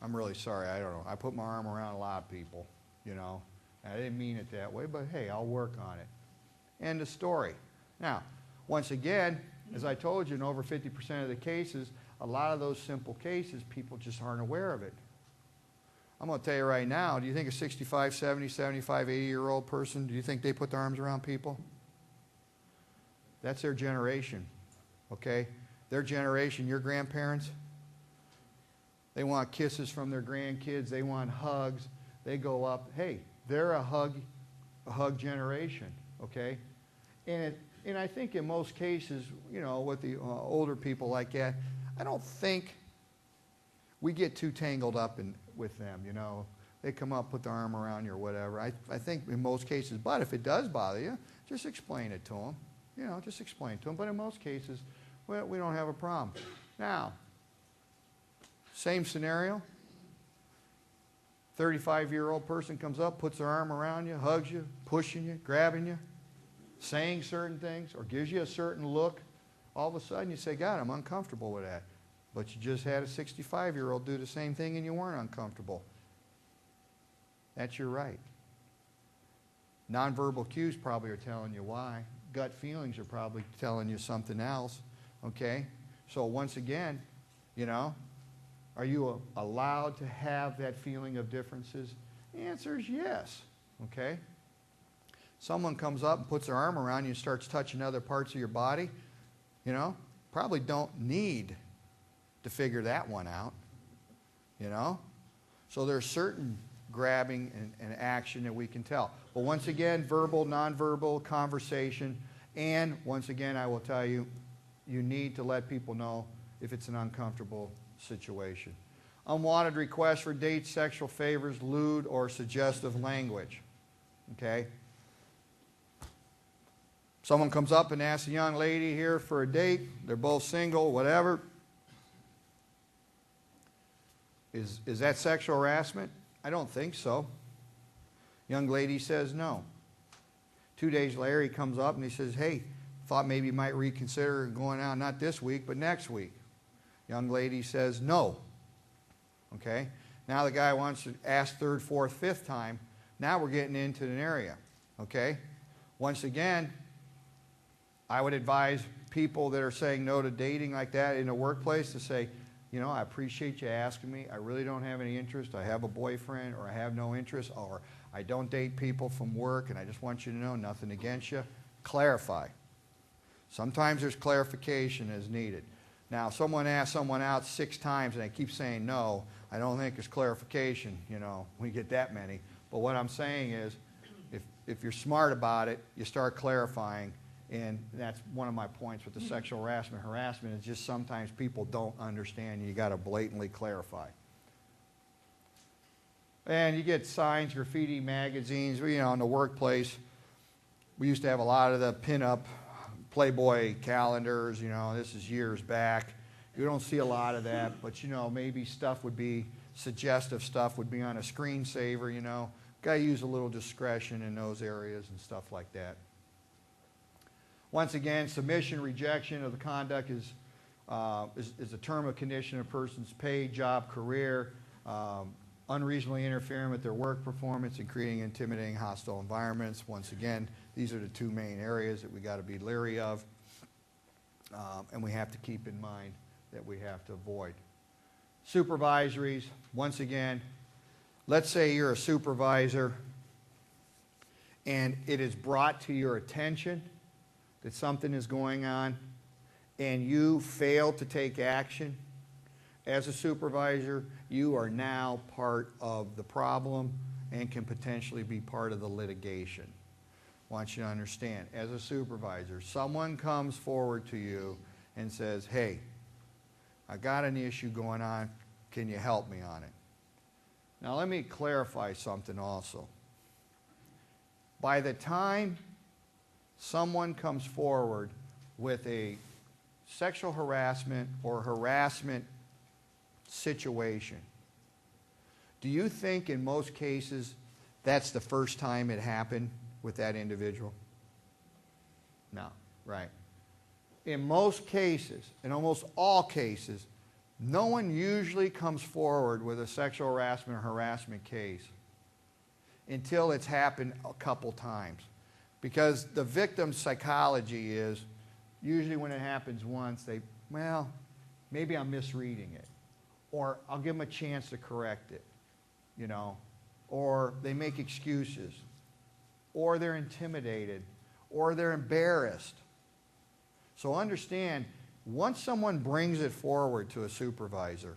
I'm really sorry, I don't know. I put my arm around a lot of people, you know. I didn't mean it that way, but hey, I'll work on it. End of story. Now, once again, as I told you, in over 50% of the cases, a lot of those simple cases, people just aren't aware of it. I'm going to tell you right now, do you think a 65, 70, 75, 80-year-old person, do you think they put their arms around people? That's their generation, okay? Their generation, your grandparents, they want kisses from their grandkids. They want hugs. They go up. Hey, they're a hug generation, okay? And I think in most cases, you know, with the older people like that, I don't think we get too tangled up with them, you know. They come up, put their arm around you or whatever. I think in most cases, but if it does bother you, just explain it to them. You know, just explain it to them. But in most cases, well, we don't have a problem. Now, same scenario. 35-year-old person comes up, puts their arm around you, hugs you, pushing you, grabbing you, saying certain things, or gives you a certain look. All of a sudden you say, God, I'm uncomfortable with that. But you just had a 65-year-old do the same thing and you weren't uncomfortable. That's your right. Nonverbal cues probably are telling you why. Gut feelings are probably telling you something else. Okay? So once again, you know, are you allowed to have that feeling of differences? The answer is yes. Okay? Someone comes up and puts their arm around you and starts touching other parts of your body, you know, probably don't need to figure that one out, you know. So there are certain grabbing and action that we can tell. But once again, verbal, nonverbal, conversation, and once again, I will tell you, you need to let people know if it's an uncomfortable situation. Unwanted requests for dates, sexual favors, lewd, or suggestive language. Okay? Someone comes up and asks a young lady here for a date. They're both single, whatever. Is that sexual harassment? I don't think so. Young lady says no. 2 days later, he comes up and he says, hey, thought maybe you might reconsider going out, not this week, but next week. Young lady says no. Okay? Now the guy wants to ask third, fourth, fifth time. Now we're getting into an area. Okay? Once again, I would advise people that are saying no to dating like that in the workplace to say, you know, I appreciate you asking me. I really don't have any interest. I have a boyfriend, or I have no interest, or I don't date people from work, and I just want you to know nothing against you. Clarify. Sometimes there's clarification as needed. Now, someone asks someone out 6 times and they keep saying no. I don't think it's clarification, you know, we get that many. But what I'm saying is, if you're smart about it, you start clarifying. And that's one of my points with the sexual harassment. Harassment is just sometimes people don't understand. You got to blatantly clarify. And you get signs, graffiti, magazines. You know, in the workplace, we used to have a lot of the pinup Playboy calendars. You know, this is years back. You don't see a lot of that, but you know, maybe stuff would be suggestive stuff would be on a screensaver. You know, got to use a little discretion in those areas and stuff like that. Once again, submission, rejection of the conduct is a term of condition of a person's pay, job, career, unreasonably interfering with their work performance and creating intimidating, hostile environments. Once again, these are the 2 main areas that we got to be leery of, and we have to keep in mind that we have to avoid. Supervisories, once again, let's say you're a supervisor and it is brought to your attention that something is going on and you fail to take action. As a supervisor, you are now part of the problem and can potentially be part of the litigation. I want you to understand, as a supervisor, someone comes forward to you and says, hey, I got an issue going on, can you help me on it? Now let me clarify something also. By the time someone comes forward with a sexual harassment or harassment situation, do you think in most cases that's the first time it happened with that individual? No, right. In most cases, in almost all cases, no one usually comes forward with a sexual harassment or harassment case until it's happened a couple times. Because the victim's psychology is, usually when it happens once, well, maybe I'm misreading it. Or I'll give them a chance to correct it, you know. Or they make excuses. Or they're intimidated. Or they're embarrassed. So understand, once someone brings it forward to a supervisor,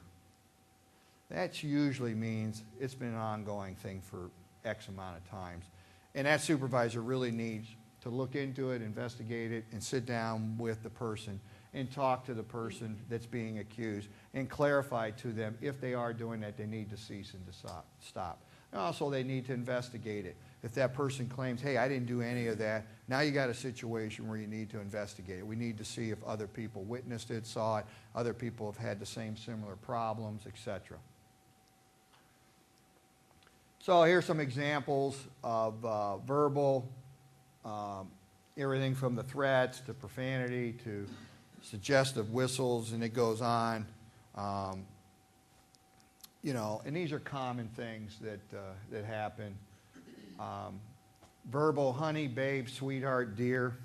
that usually means it's been an ongoing thing for X amount of times. And that supervisor really needs to look into it, investigate it, and sit down with the person and talk to the person that's being accused and clarify to them if they are doing that, they need to cease and to stop. And also, they need to investigate it. If that person claims, hey, I didn't do any of that, now you got a situation where you need to investigate it. We need to see if other people witnessed it, saw it, other people have had the same similar problems, etc. So here's some examples of verbal, everything from the threats to profanity to suggestive whistles, and it goes on. You know, and these are common things that happen. Verbal, honey, babe, sweetheart, dear.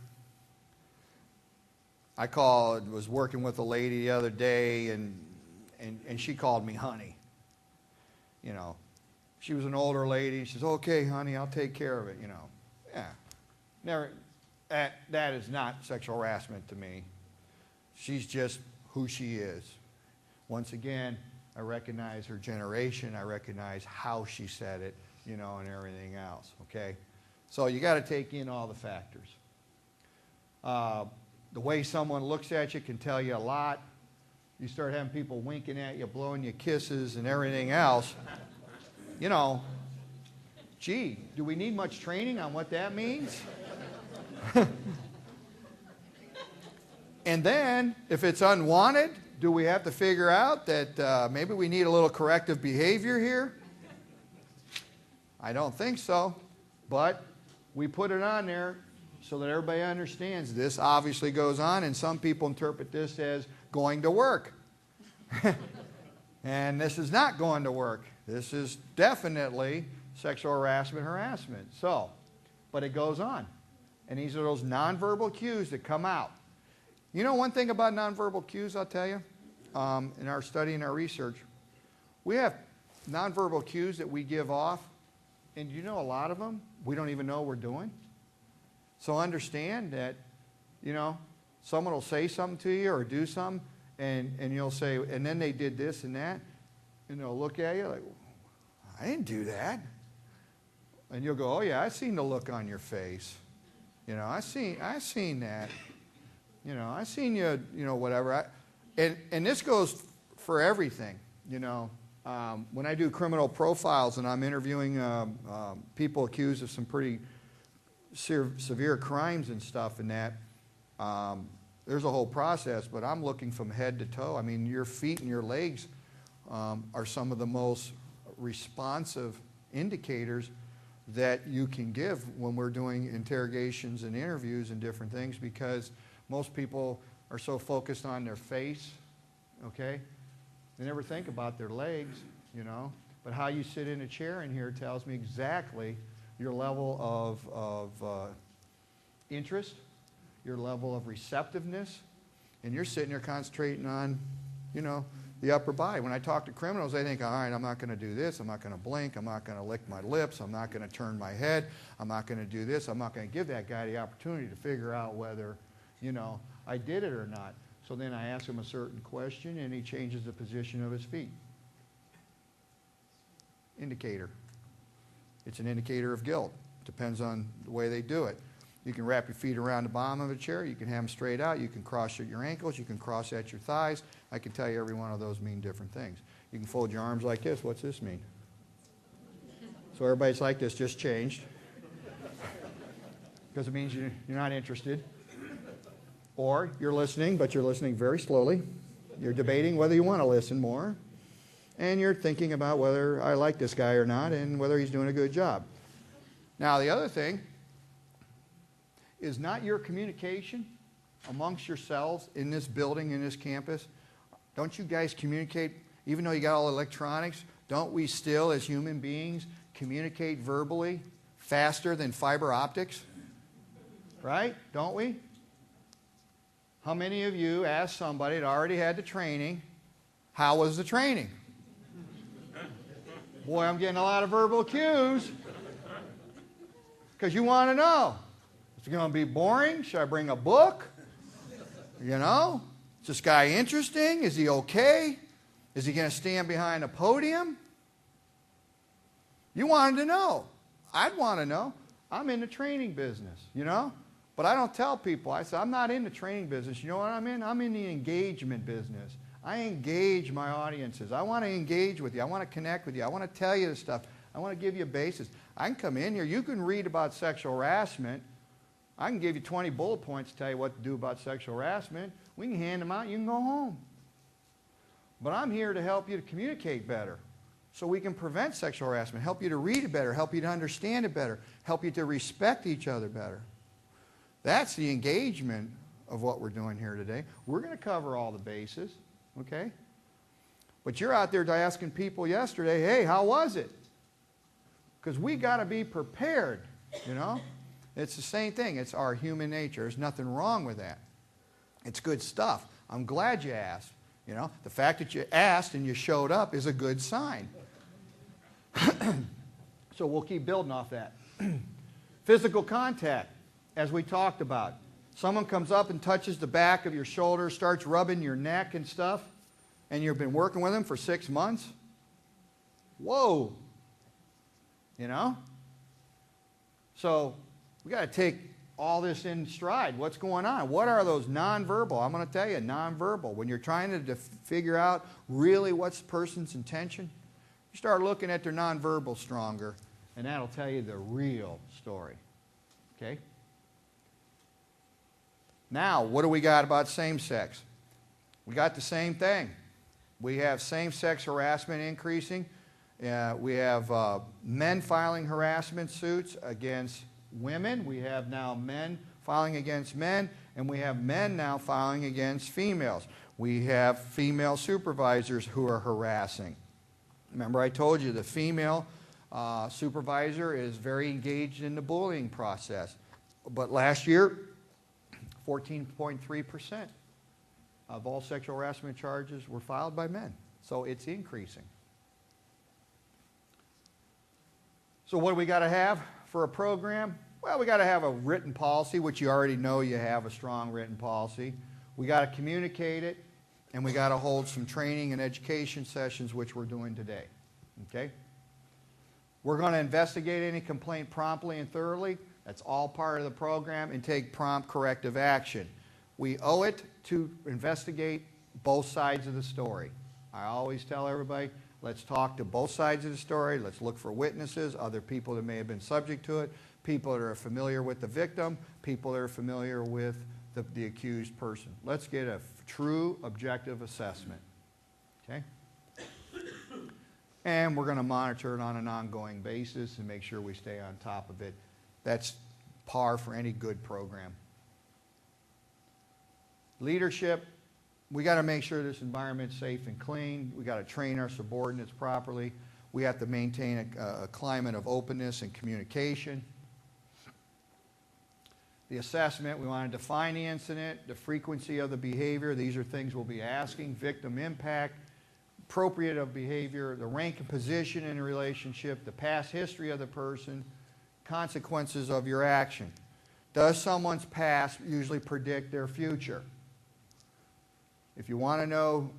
I was working with a lady the other day, and she called me honey. You know, she was an older lady. She says, okay, honey, I'll take care of it, you know. Yeah. Never, that is not sexual harassment to me. She's just who she is. Once again, I recognize her generation. I recognize how she said it, you know, and everything else, okay? So you got to take in all the factors. The way someone looks at you can tell you a lot. You start having people winking at you, blowing you kisses and everything else. You know, gee, do we need much training on what that means? And then, if it's unwanted, do we have to figure out that maybe we need a little corrective behavior here? I don't think so. But we put it on there so that everybody understands this obviously goes on, and some people interpret this as going to work. And this is not going to work. This is definitely sexual harassment. So, but it goes on. And these are those nonverbal cues that come out. You know one thing about nonverbal cues, I'll tell you, in our study and our research, we have nonverbal cues that we give off, and you know a lot of them we don't even know we're doing. So understand that, you know, someone will say something to you or do something, and you'll say, and then they did this and that, and they'll look at you like, I didn't do that. And you'll go, oh yeah, I seen the look on your face. You know, I seen that. You know, I seen you, you know, whatever. And this goes for everything, you know. When I do criminal profiles and I'm interviewing people accused of some pretty severe crimes and stuff and that, there's a whole process, but I'm looking from head to toe. I mean, your feet and your legs are some of the most responsive indicators that you can give when we're doing interrogations and interviews and different things, because most people are so focused on their face, okay? They never think about their legs, you know. But how you sit in a chair in here tells me exactly your level of interest, your level of receptiveness, and you're sitting there concentrating on, you know, the upper body. When I talk to criminals, they think, all right, I'm not going to do this, I'm not going to blink, I'm not going to lick my lips, I'm not going to turn my head, I'm not going to do this, I'm not going to give that guy the opportunity to figure out whether, you know, I did it or not. So then I ask him a certain question, and he changes the position of his feet. Indicator. It's an indicator of guilt. Depends on the way they do it. You can wrap your feet around the bottom of a chair. You can have them straight out. You can cross at your ankles. You can cross at your thighs. I can tell you every one of those mean different things. You can fold your arms like this. What's this mean? So everybody's like this, just changed. Because it means you're not interested. Or you're listening, but you're listening very slowly. You're debating whether you want to listen more. And you're thinking about whether I like this guy or not and whether he's doing a good job. Now, the other thing is not your communication amongst yourselves in this building, in this campus. Don't you guys communicate, even though you got all electronics, don't we still, as human beings, communicate verbally faster than fiber optics? Right? Don't we? How many of you asked somebody that already had the training, how was the training? Boy, I'm getting a lot of verbal cues. Because you want to know. Is it going to be boring? Should I bring a book? You know? Is this guy interesting? Is he okay? Is he going to stand behind a podium? You wanted to know. I'd want to know. I'm in the training business, you know? But I don't tell people. I say, I'm not in the training business. You know what I'm in? I'm in the engagement business. I engage my audiences. I want to engage with you. I want to connect with you. I want to tell you this stuff. I want to give you a basis. I can come in here. You can read about sexual harassment. I can give you 20 bullet points to tell you what to do about sexual harassment. We can hand them out. You can go home. But I'm here to help you to communicate better so we can prevent sexual harassment, help you to read it better, help you to understand it better, help you to respect each other better. That's the engagement of what we're doing here today. We're going to cover all the bases, okay? But you're out there asking people yesterday, hey, how was it? Because we got to be prepared, you know? It's the same thing. It's our human nature. There's nothing wrong with that. It's good stuff. I'm glad you asked. You know, the fact that you asked and you showed up is a good sign. So we'll keep building off that. Physical contact, as we talked about. Someone comes up and touches the back of your shoulder, starts rubbing your neck and stuff. and you've been working with them for 6 months? Whoa. You know? So we got to take all this in stride. What's going on? What are those nonverbal? I'm going to tell you, nonverbal. When you're trying to figure out really what's the person's intention, you start looking at their nonverbal stronger, and that'll tell you the real story. Okay? Now, what do we got about same-sex? We got the same thing. We have same-sex harassment increasing. We have men filing harassment suits against women. We have now men filing against men, and we have men now filing against females. We have female supervisors who are harassing. Remember I told you the female supervisor is very engaged in the bullying process. But last year, 14.3% of all sexual harassment charges were filed by men. So it's increasing. So what do we got to have for a program? Well, we got to have a written policy, which you already know you have a strong written policy. We got to communicate it, and we got to hold some training and education sessions, which we're doing today. Okay? We're going to investigate any complaint promptly and thoroughly. That's all part of the program, and take prompt corrective action. We owe it to investigate both sides of the story. I always tell everybody, let's talk to both sides of the story. Let's look for witnesses, other people that may have been subject to it, people that are familiar with the victim, people that are familiar with the accused person. Let's get a true objective assessment. Okay? And we're going to monitor it on an ongoing basis and make sure we stay on top of it. That's par for any good program. Leadership, we got to make sure this environment's safe and clean. We got to train our subordinates properly. We have to maintain a climate of openness and communication. The assessment, we want to define the incident, the frequency of the behavior. These are things we'll be asking. Victim impact, appropriate of behavior, the rank and position in a relationship, the past history of the person, consequences of your action. Does someone's past usually predict their future? If you want to know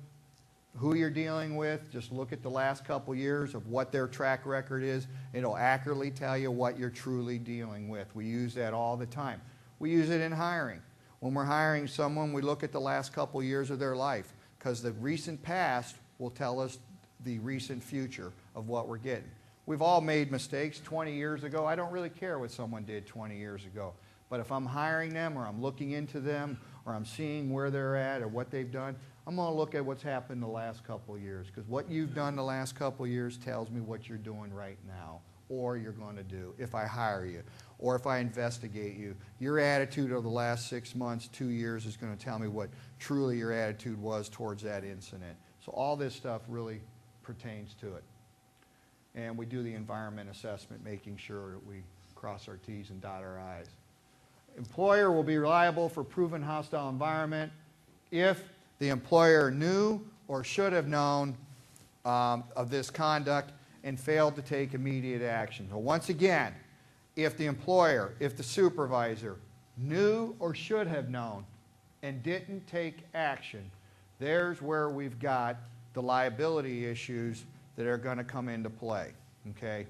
who you're dealing with, just look at the last couple years of what their track record is. It'll accurately tell you what you're truly dealing with. We use that all the time. We use it in hiring. When we're hiring someone, we look at the last couple years of their life, because the recent past will tell us the recent future of what we're getting. We've all made mistakes 20 years ago. I don't really care what someone did 20 years ago. But if I'm hiring them, or I'm looking into them, or I'm seeing where they're at or what they've done, I'm going to look at what's happened the last couple of years, because what you've done the last couple of years tells me what you're doing right now, or you're going to do if I hire you, or if I investigate you. Your attitude over the last 6 months, 2 years is going to tell me what truly your attitude was towards that incident. So all this stuff really pertains to it. And we do the environment assessment, making sure that we cross our T's and dot our I's. Employer will be liable for proven hostile environment if the employer knew or should have known of this conduct and failed to take immediate action. So once again, if the employer, if the supervisor knew or should have known and didn't take action, there's where we've got the liability issues that are going to come into play. Okay?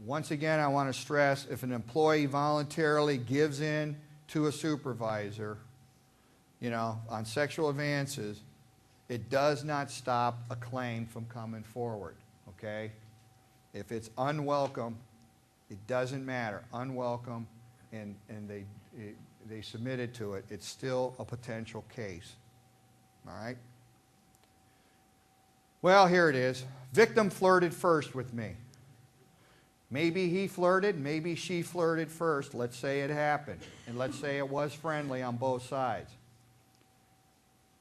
Once again, I want to stress, if an employee voluntarily gives in to a supervisor, on sexual advances, it does not stop a claim from coming forward, okay? If it's unwelcome, it doesn't matter. Unwelcome, and they submitted to it, it's still a potential case, all right? Well, here it is. Victim flirted first with me. Maybe he flirted, maybe she flirted first. Let's say it happened, and let's say it was friendly on both sides.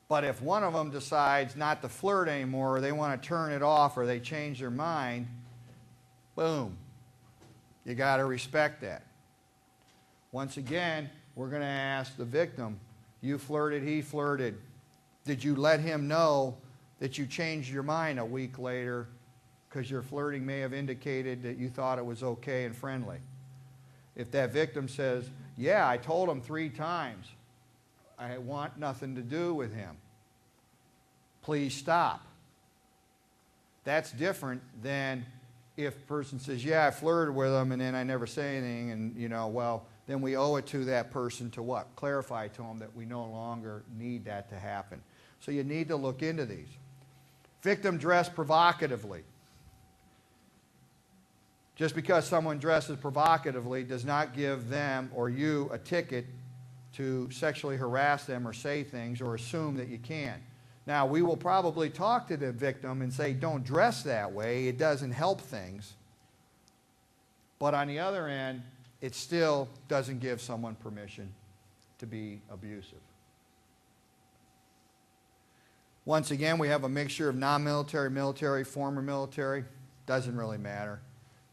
But if one of them decides not to flirt anymore, or they want to turn it off, or they change their mind, boom. You got to respect that. Once again, we're going to ask the victim, you flirted, he flirted. Did you let him know that you changed your mind a week later because your flirting may have indicated that you thought it was okay and friendly? If that victim says, yeah, I told him 3 times, I want nothing to do with him. Please stop. That's different than if a person says, yeah, I flirted with him and then I never say anything, and, you know, well, then we owe it to that person to what? Clarify to them that we no longer need that to happen. So you need to look into these. Victim dressed provocatively. Just because someone dresses provocatively does not give them or you a ticket to sexually harass them or say things or assume that you can. Now, we will probably talk to the victim and say, don't dress that way. It doesn't help things. But on the other end, it still doesn't give someone permission to be abusive. Once again, we have a mixture of non-military, military, former military. Doesn't really matter.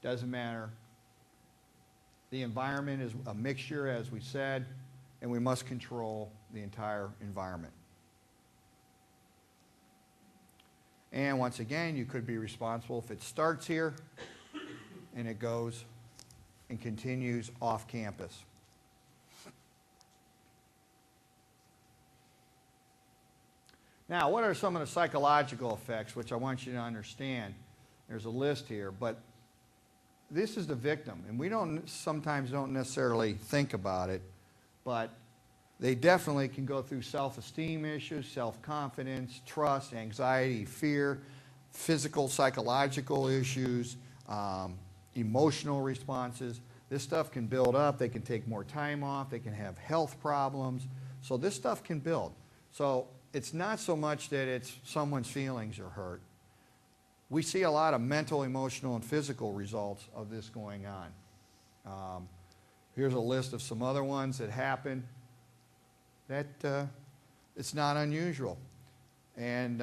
Doesn't matter. The environment is a mixture, as we said, and we must control the entire environment. And once again, you could be responsible if it starts here and it goes and continues off campus. Now, what are some of the psychological effects, which I want you to understand? There's a list here, but this is the victim, and we sometimes don't necessarily think about it, but they definitely can go through self-esteem issues, self-confidence, trust, anxiety, fear, physical, psychological issues, emotional responses. This stuff can build up. They can take more time off. They can have health problems. So this stuff can build. So it's not so much that it's someone's feelings are hurt. We see a lot of mental, emotional, and physical results of this going on. Here's a list of some other ones that happen. That it's not unusual. And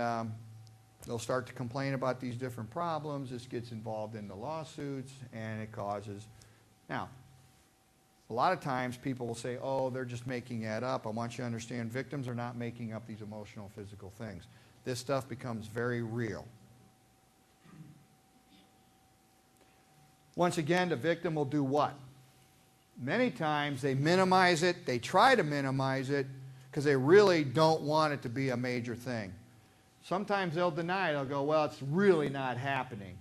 they'll start to complain about these different problems. This gets involved in the lawsuits, and it causes... Now, a lot of times people will say, oh, they're just making that up. I want you to understand victims are not making up these emotional, physical things. This stuff becomes very real. Once again, the victim will do what? Many times they minimize it, they try to minimize it because they really don't want it to be a major thing. Sometimes they'll deny it, they'll go, well, it's really not happening.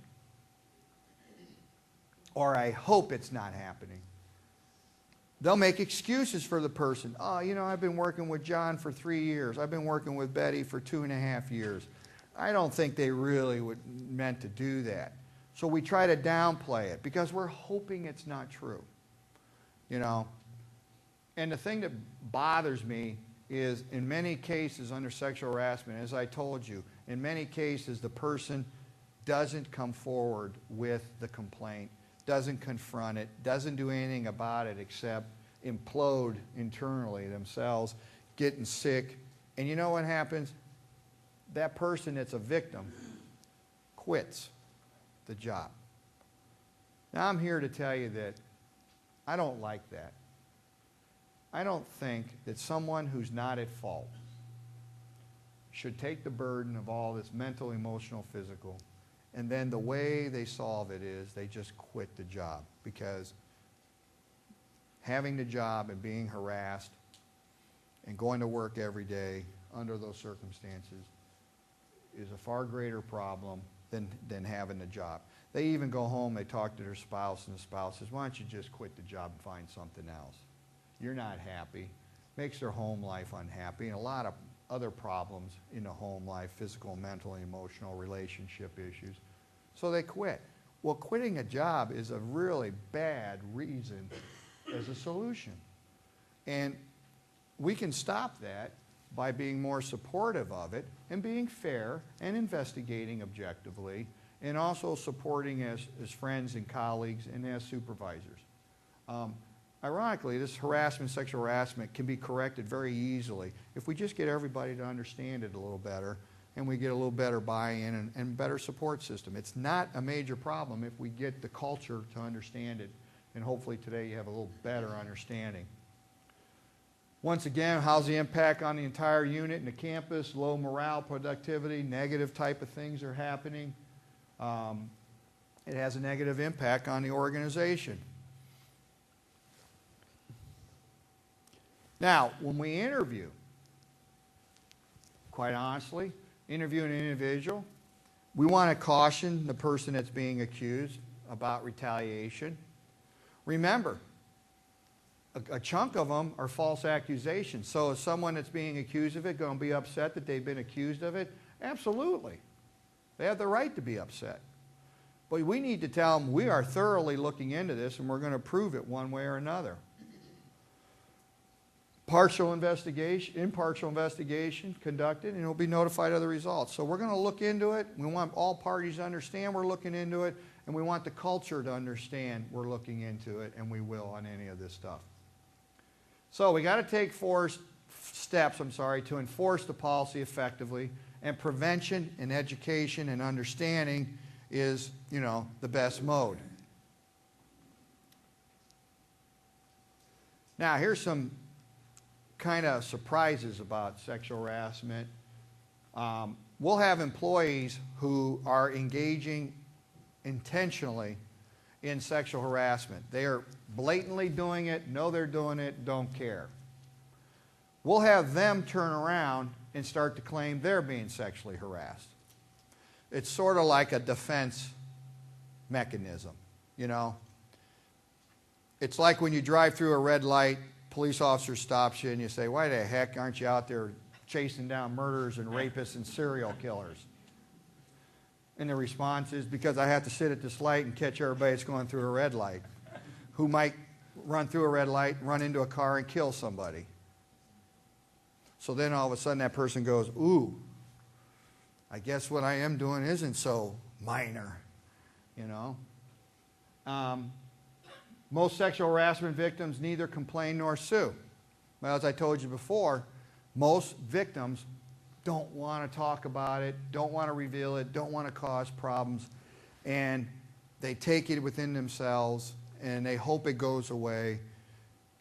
Or I hope it's not happening. They'll make excuses for the person. Oh, you know, I've been working with John for 3 years. I've been working with Betty for 2.5 years. I don't think they really meant to do that. So we try to downplay it because we're hoping it's not true. You know, and the thing that bothers me is in many cases under sexual harassment, as I told you, in many cases the person doesn't come forward with the complaint, doesn't confront it, doesn't do anything about it except implode internally themselves, getting sick. And you know what happens? That person that's a victim quits the job. Now I'm here to tell you that I don't like that. I don't think that someone who's not at fault should take the burden of all this mental, emotional, physical, and then the way they solve it is they just quit the job, because having the job and being harassed and going to work every day under those circumstances is a far greater problem than having the job. They even go home, they talk to their spouse, and the spouse says, why don't you just quit the job and find something else? You're not happy. Makes their home life unhappy, and a lot of other problems in the home life, physical, mental, emotional, relationship issues. So they quit. Well, quitting a job is a really bad reason as a solution. And we can stop that by being more supportive of it and being fair and investigating objectively, and also supporting as friends and colleagues and as supervisors. Ironically, this harassment, sexual harassment, can be corrected very easily if we just get everybody to understand it a little better and we get a little better buy-in and better support system. It's not a major problem if we get the culture to understand it, and hopefully today you have a little better understanding. Once again, how's the impact on the entire unit and the campus? Low morale, productivity, negative type of things are happening. It has a negative impact on the organization. Now, when we interview, quite honestly, interview an individual. We want to caution the person that's being accused about retaliation. Remember, a chunk of them are false accusations. So is someone that's being accused of it going to be upset that they've been accused of it? Absolutely. They have the right to be upset. But we need to tell them we are thoroughly looking into this and we're going to prove it one way or another. Impartial investigation conducted, and you'll be notified of the results. So we're going to look into it. We want all parties to understand we're looking into it, and we want the culture to understand we're looking into it, and we will on any of this stuff. So we got to take steps to enforce the policy effectively, and prevention and education and understanding is, the best mode. Now, here's some kind of surprises about sexual harassment. We'll have employees who are engaging intentionally in sexual harassment. They are blatantly doing it, know they're doing it, don't care. We'll have them turn around and start to claim they're being sexually harassed. It's sort of like a defense mechanism, It's like when you drive through a red light, police officer stops you and you say, why the heck aren't you out there chasing down murderers and rapists and serial killers? And the response is, because I have to sit at this light and catch everybody that's going through a red light who might run through a red light, run into a car and kill somebody. So then all of a sudden that person goes, ooh, I guess what I am doing isn't so minor, Most sexual harassment victims neither complain nor sue. Well, as I told you before, most victims don't want to talk about it, don't want to reveal it, don't want to cause problems, and they take it within themselves and they hope it goes away.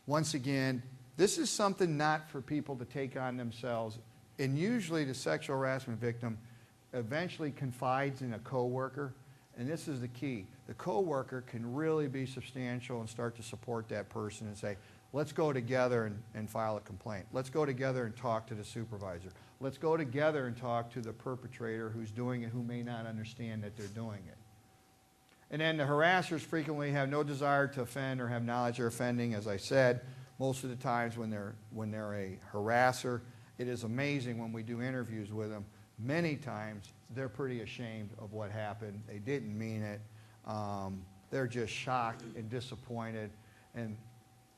Once again, this is something not for people to take on themselves, and usually the sexual harassment victim eventually confides in a coworker. And this is the key. The coworker can really be substantial and start to support that person and say, let's go together and file a complaint. Let's go together and talk to the supervisor. Let's go together and talk to the perpetrator who's doing it, who may not understand that they're doing it. And then the harassers frequently have no desire to offend or have knowledge they're offending. As I said, most of the times when they're a harasser, it is amazing when we do interviews with them. Many times they're pretty ashamed of what happened. They didn't mean it. They're just shocked and disappointed, and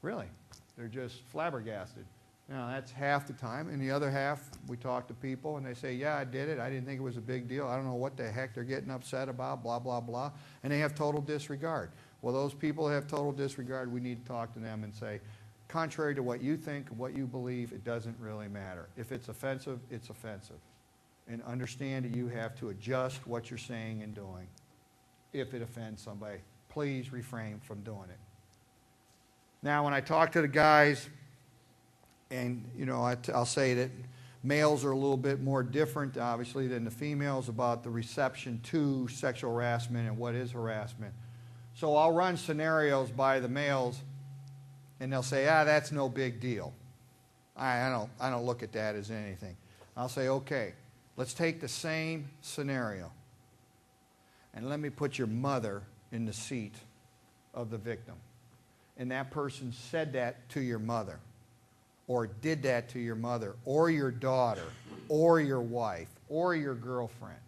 really, they're just flabbergasted. That's half the time, and the other half, we talk to people, and they say, yeah, I did it. I didn't think it was a big deal. I don't know what the heck they're getting upset about, blah, blah, blah, and they have total disregard. Well, those people who have total disregard, we need to talk to them and say, contrary to what you think, what you believe, it doesn't really matter. If it's offensive, it's offensive. And understand that you have to adjust what you're saying and doing. If it offends somebody, please refrain from doing it. Now, when I talk to the guys, and I'll say that males are a little bit more different, obviously, than the females about the reception to sexual harassment and what is harassment. So I'll run scenarios by the males, and they'll say, that's no big deal. I don't look at that as anything. I'll say, okay, let's take the same scenario, and let me put your mother in the seat of the victim. And that person said that to your mother, or did that to your mother, or your daughter, or your wife, or your girlfriend.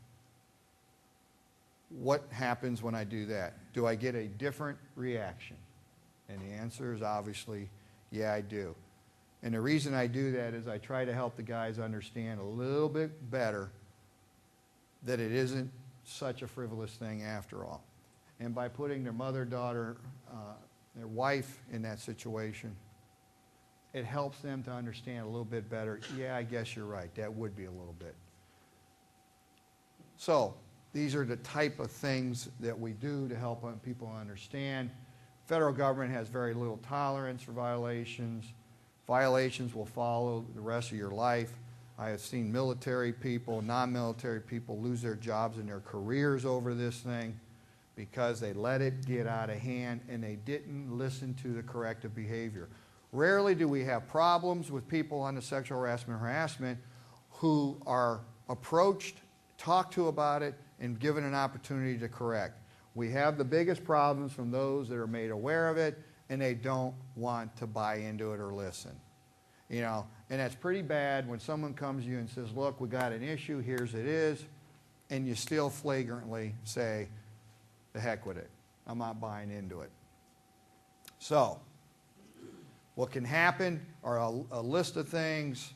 What happens when I do that? Do I get a different reaction? And the answer is obviously, yeah, I do. And the reason I do that is I try to help the guys understand a little bit better that it isn't such a frivolous thing after all. And by putting their mother, daughter, their wife in that situation, it helps them to understand a little bit better, yeah, I guess you're right, that would be a little bit. So these are the type of things that we do to help people understand. Federal government has very little tolerance for violations. Violations will follow the rest of your life. I have seen military people, non-military people lose their jobs and their careers over this thing because they let it get out of hand and they didn't listen to the corrective behavior. Rarely do we have problems with people on the sexual harassment who are approached, talked to about it, and given an opportunity to correct. We have the biggest problems from those that are made aware of it, and they don't want to buy into it or listen. You know, and that's pretty bad when someone comes to you and says, look, we got an issue, here's it is, and you still flagrantly say, the heck with it. I'm not buying into it. So, what can happen are a list of things.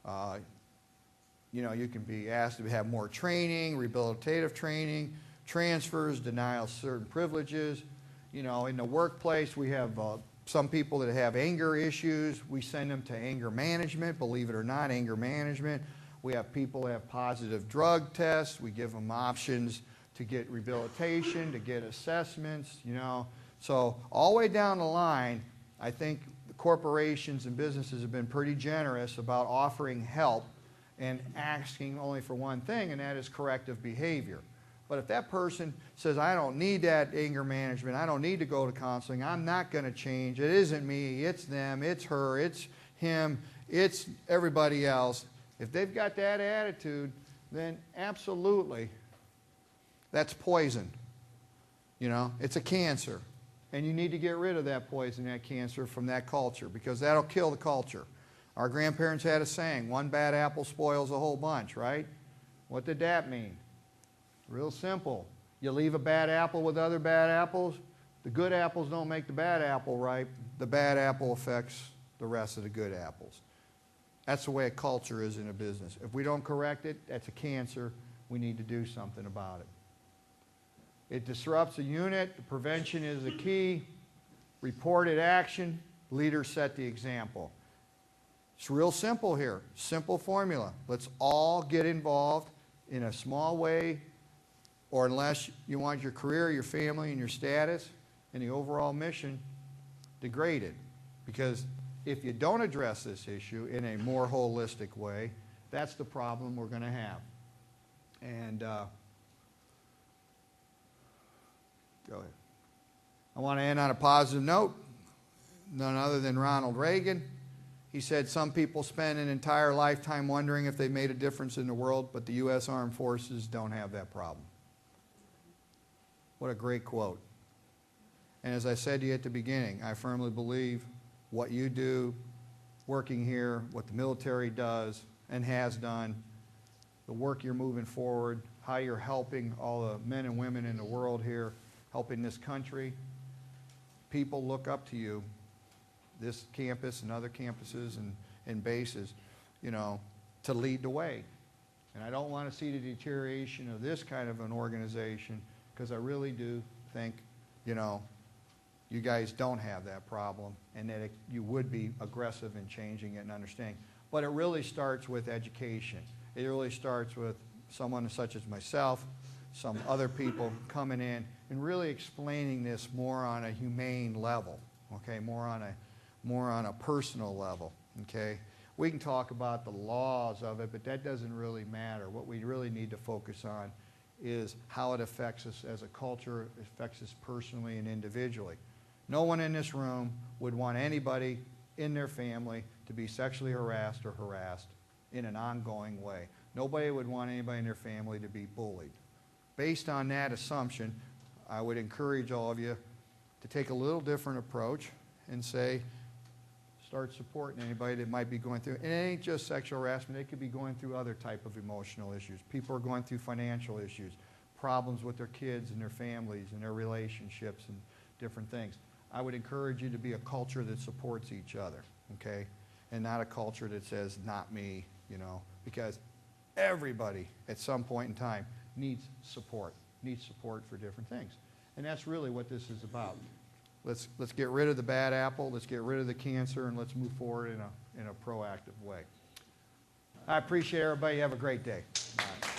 You know, you can be asked to have more training, rehabilitative training, transfers, denial of certain privileges. You know, in the workplace, we have some people that have anger issues. We send them to anger management, believe it or not, anger management. We have people that have positive drug tests. We give them options to get rehabilitation, to get assessments, you know. So all the way down the line, I think the corporations and businesses have been pretty generous about offering help and asking only for one thing, and that is corrective behavior. But if that person says, I don't need that anger management, I don't need to go to counseling, I'm not going to change, it isn't me, it's them, it's her, it's him, it's everybody else. If they've got that attitude, then absolutely, that's poison. You know, it's a cancer. And you need to get rid of that poison, that cancer from that culture, because that'll kill the culture. Our grandparents had a saying, one bad apple spoils a whole bunch, right? What did that mean? Real simple. You leave a bad apple with other bad apples, the good apples don't make the bad apple ripe. The bad apple affects the rest of the good apples. That's the way a culture is in a business. If we don't correct it, that's a cancer. We need to do something about it. It disrupts a unit. The prevention is the key. Reported action. Leaders set the example. It's real simple here. Simple formula. Let's all get involved in a small way, or unless you want your career, your family, and your status, and the overall mission degraded. Because if you don't address this issue in a more holistic way, that's the problem we're going to have. And go ahead. I want to end on a positive note. None other than Ronald Reagan. He said, some people spend an entire lifetime wondering if they made a difference in the world, but the U.S. Armed Forces don't have that problem. What a great quote. And as I said to you at the beginning, I firmly believe what you do, working here, what the military does and has done, the work you're moving forward, how you're helping all the men and women in the world here, helping this country. People look up to you, this campus and other campuses and bases, you know, to lead the way. And I don't want to see the deterioration of this kind of an organization, because I really do think, you know, you guys don't have that problem, and that you would be aggressive in changing it and understanding. But it really starts with education. It really starts with someone such as myself, some other people coming in and really explaining this more on a humane level, okay, more on a personal level, okay? We can talk about the laws of it, but that doesn't really matter. What we really need to focus on is how it affects us as a culture, it affects us personally and individually. No one in this room would want anybody in their family to be sexually harassed or harassed in an ongoing way. Nobody would want anybody in their family to be bullied. Based on that assumption, I would encourage all of you to take a little different approach and say, start supporting anybody that might be going through. And it ain't just sexual harassment. They could be going through other type of emotional issues. People are going through financial issues, problems with their kids and their families and their relationships and different things. I would encourage you to be a culture that supports each other, okay? And not a culture that says, not me, you know, because everybody at some point in time needs support for different things. And that's really what this is about. Let's get rid of the bad apple, let's get rid of the cancer, and let's move forward in a proactive way. I appreciate everybody. Have a great day. Bye.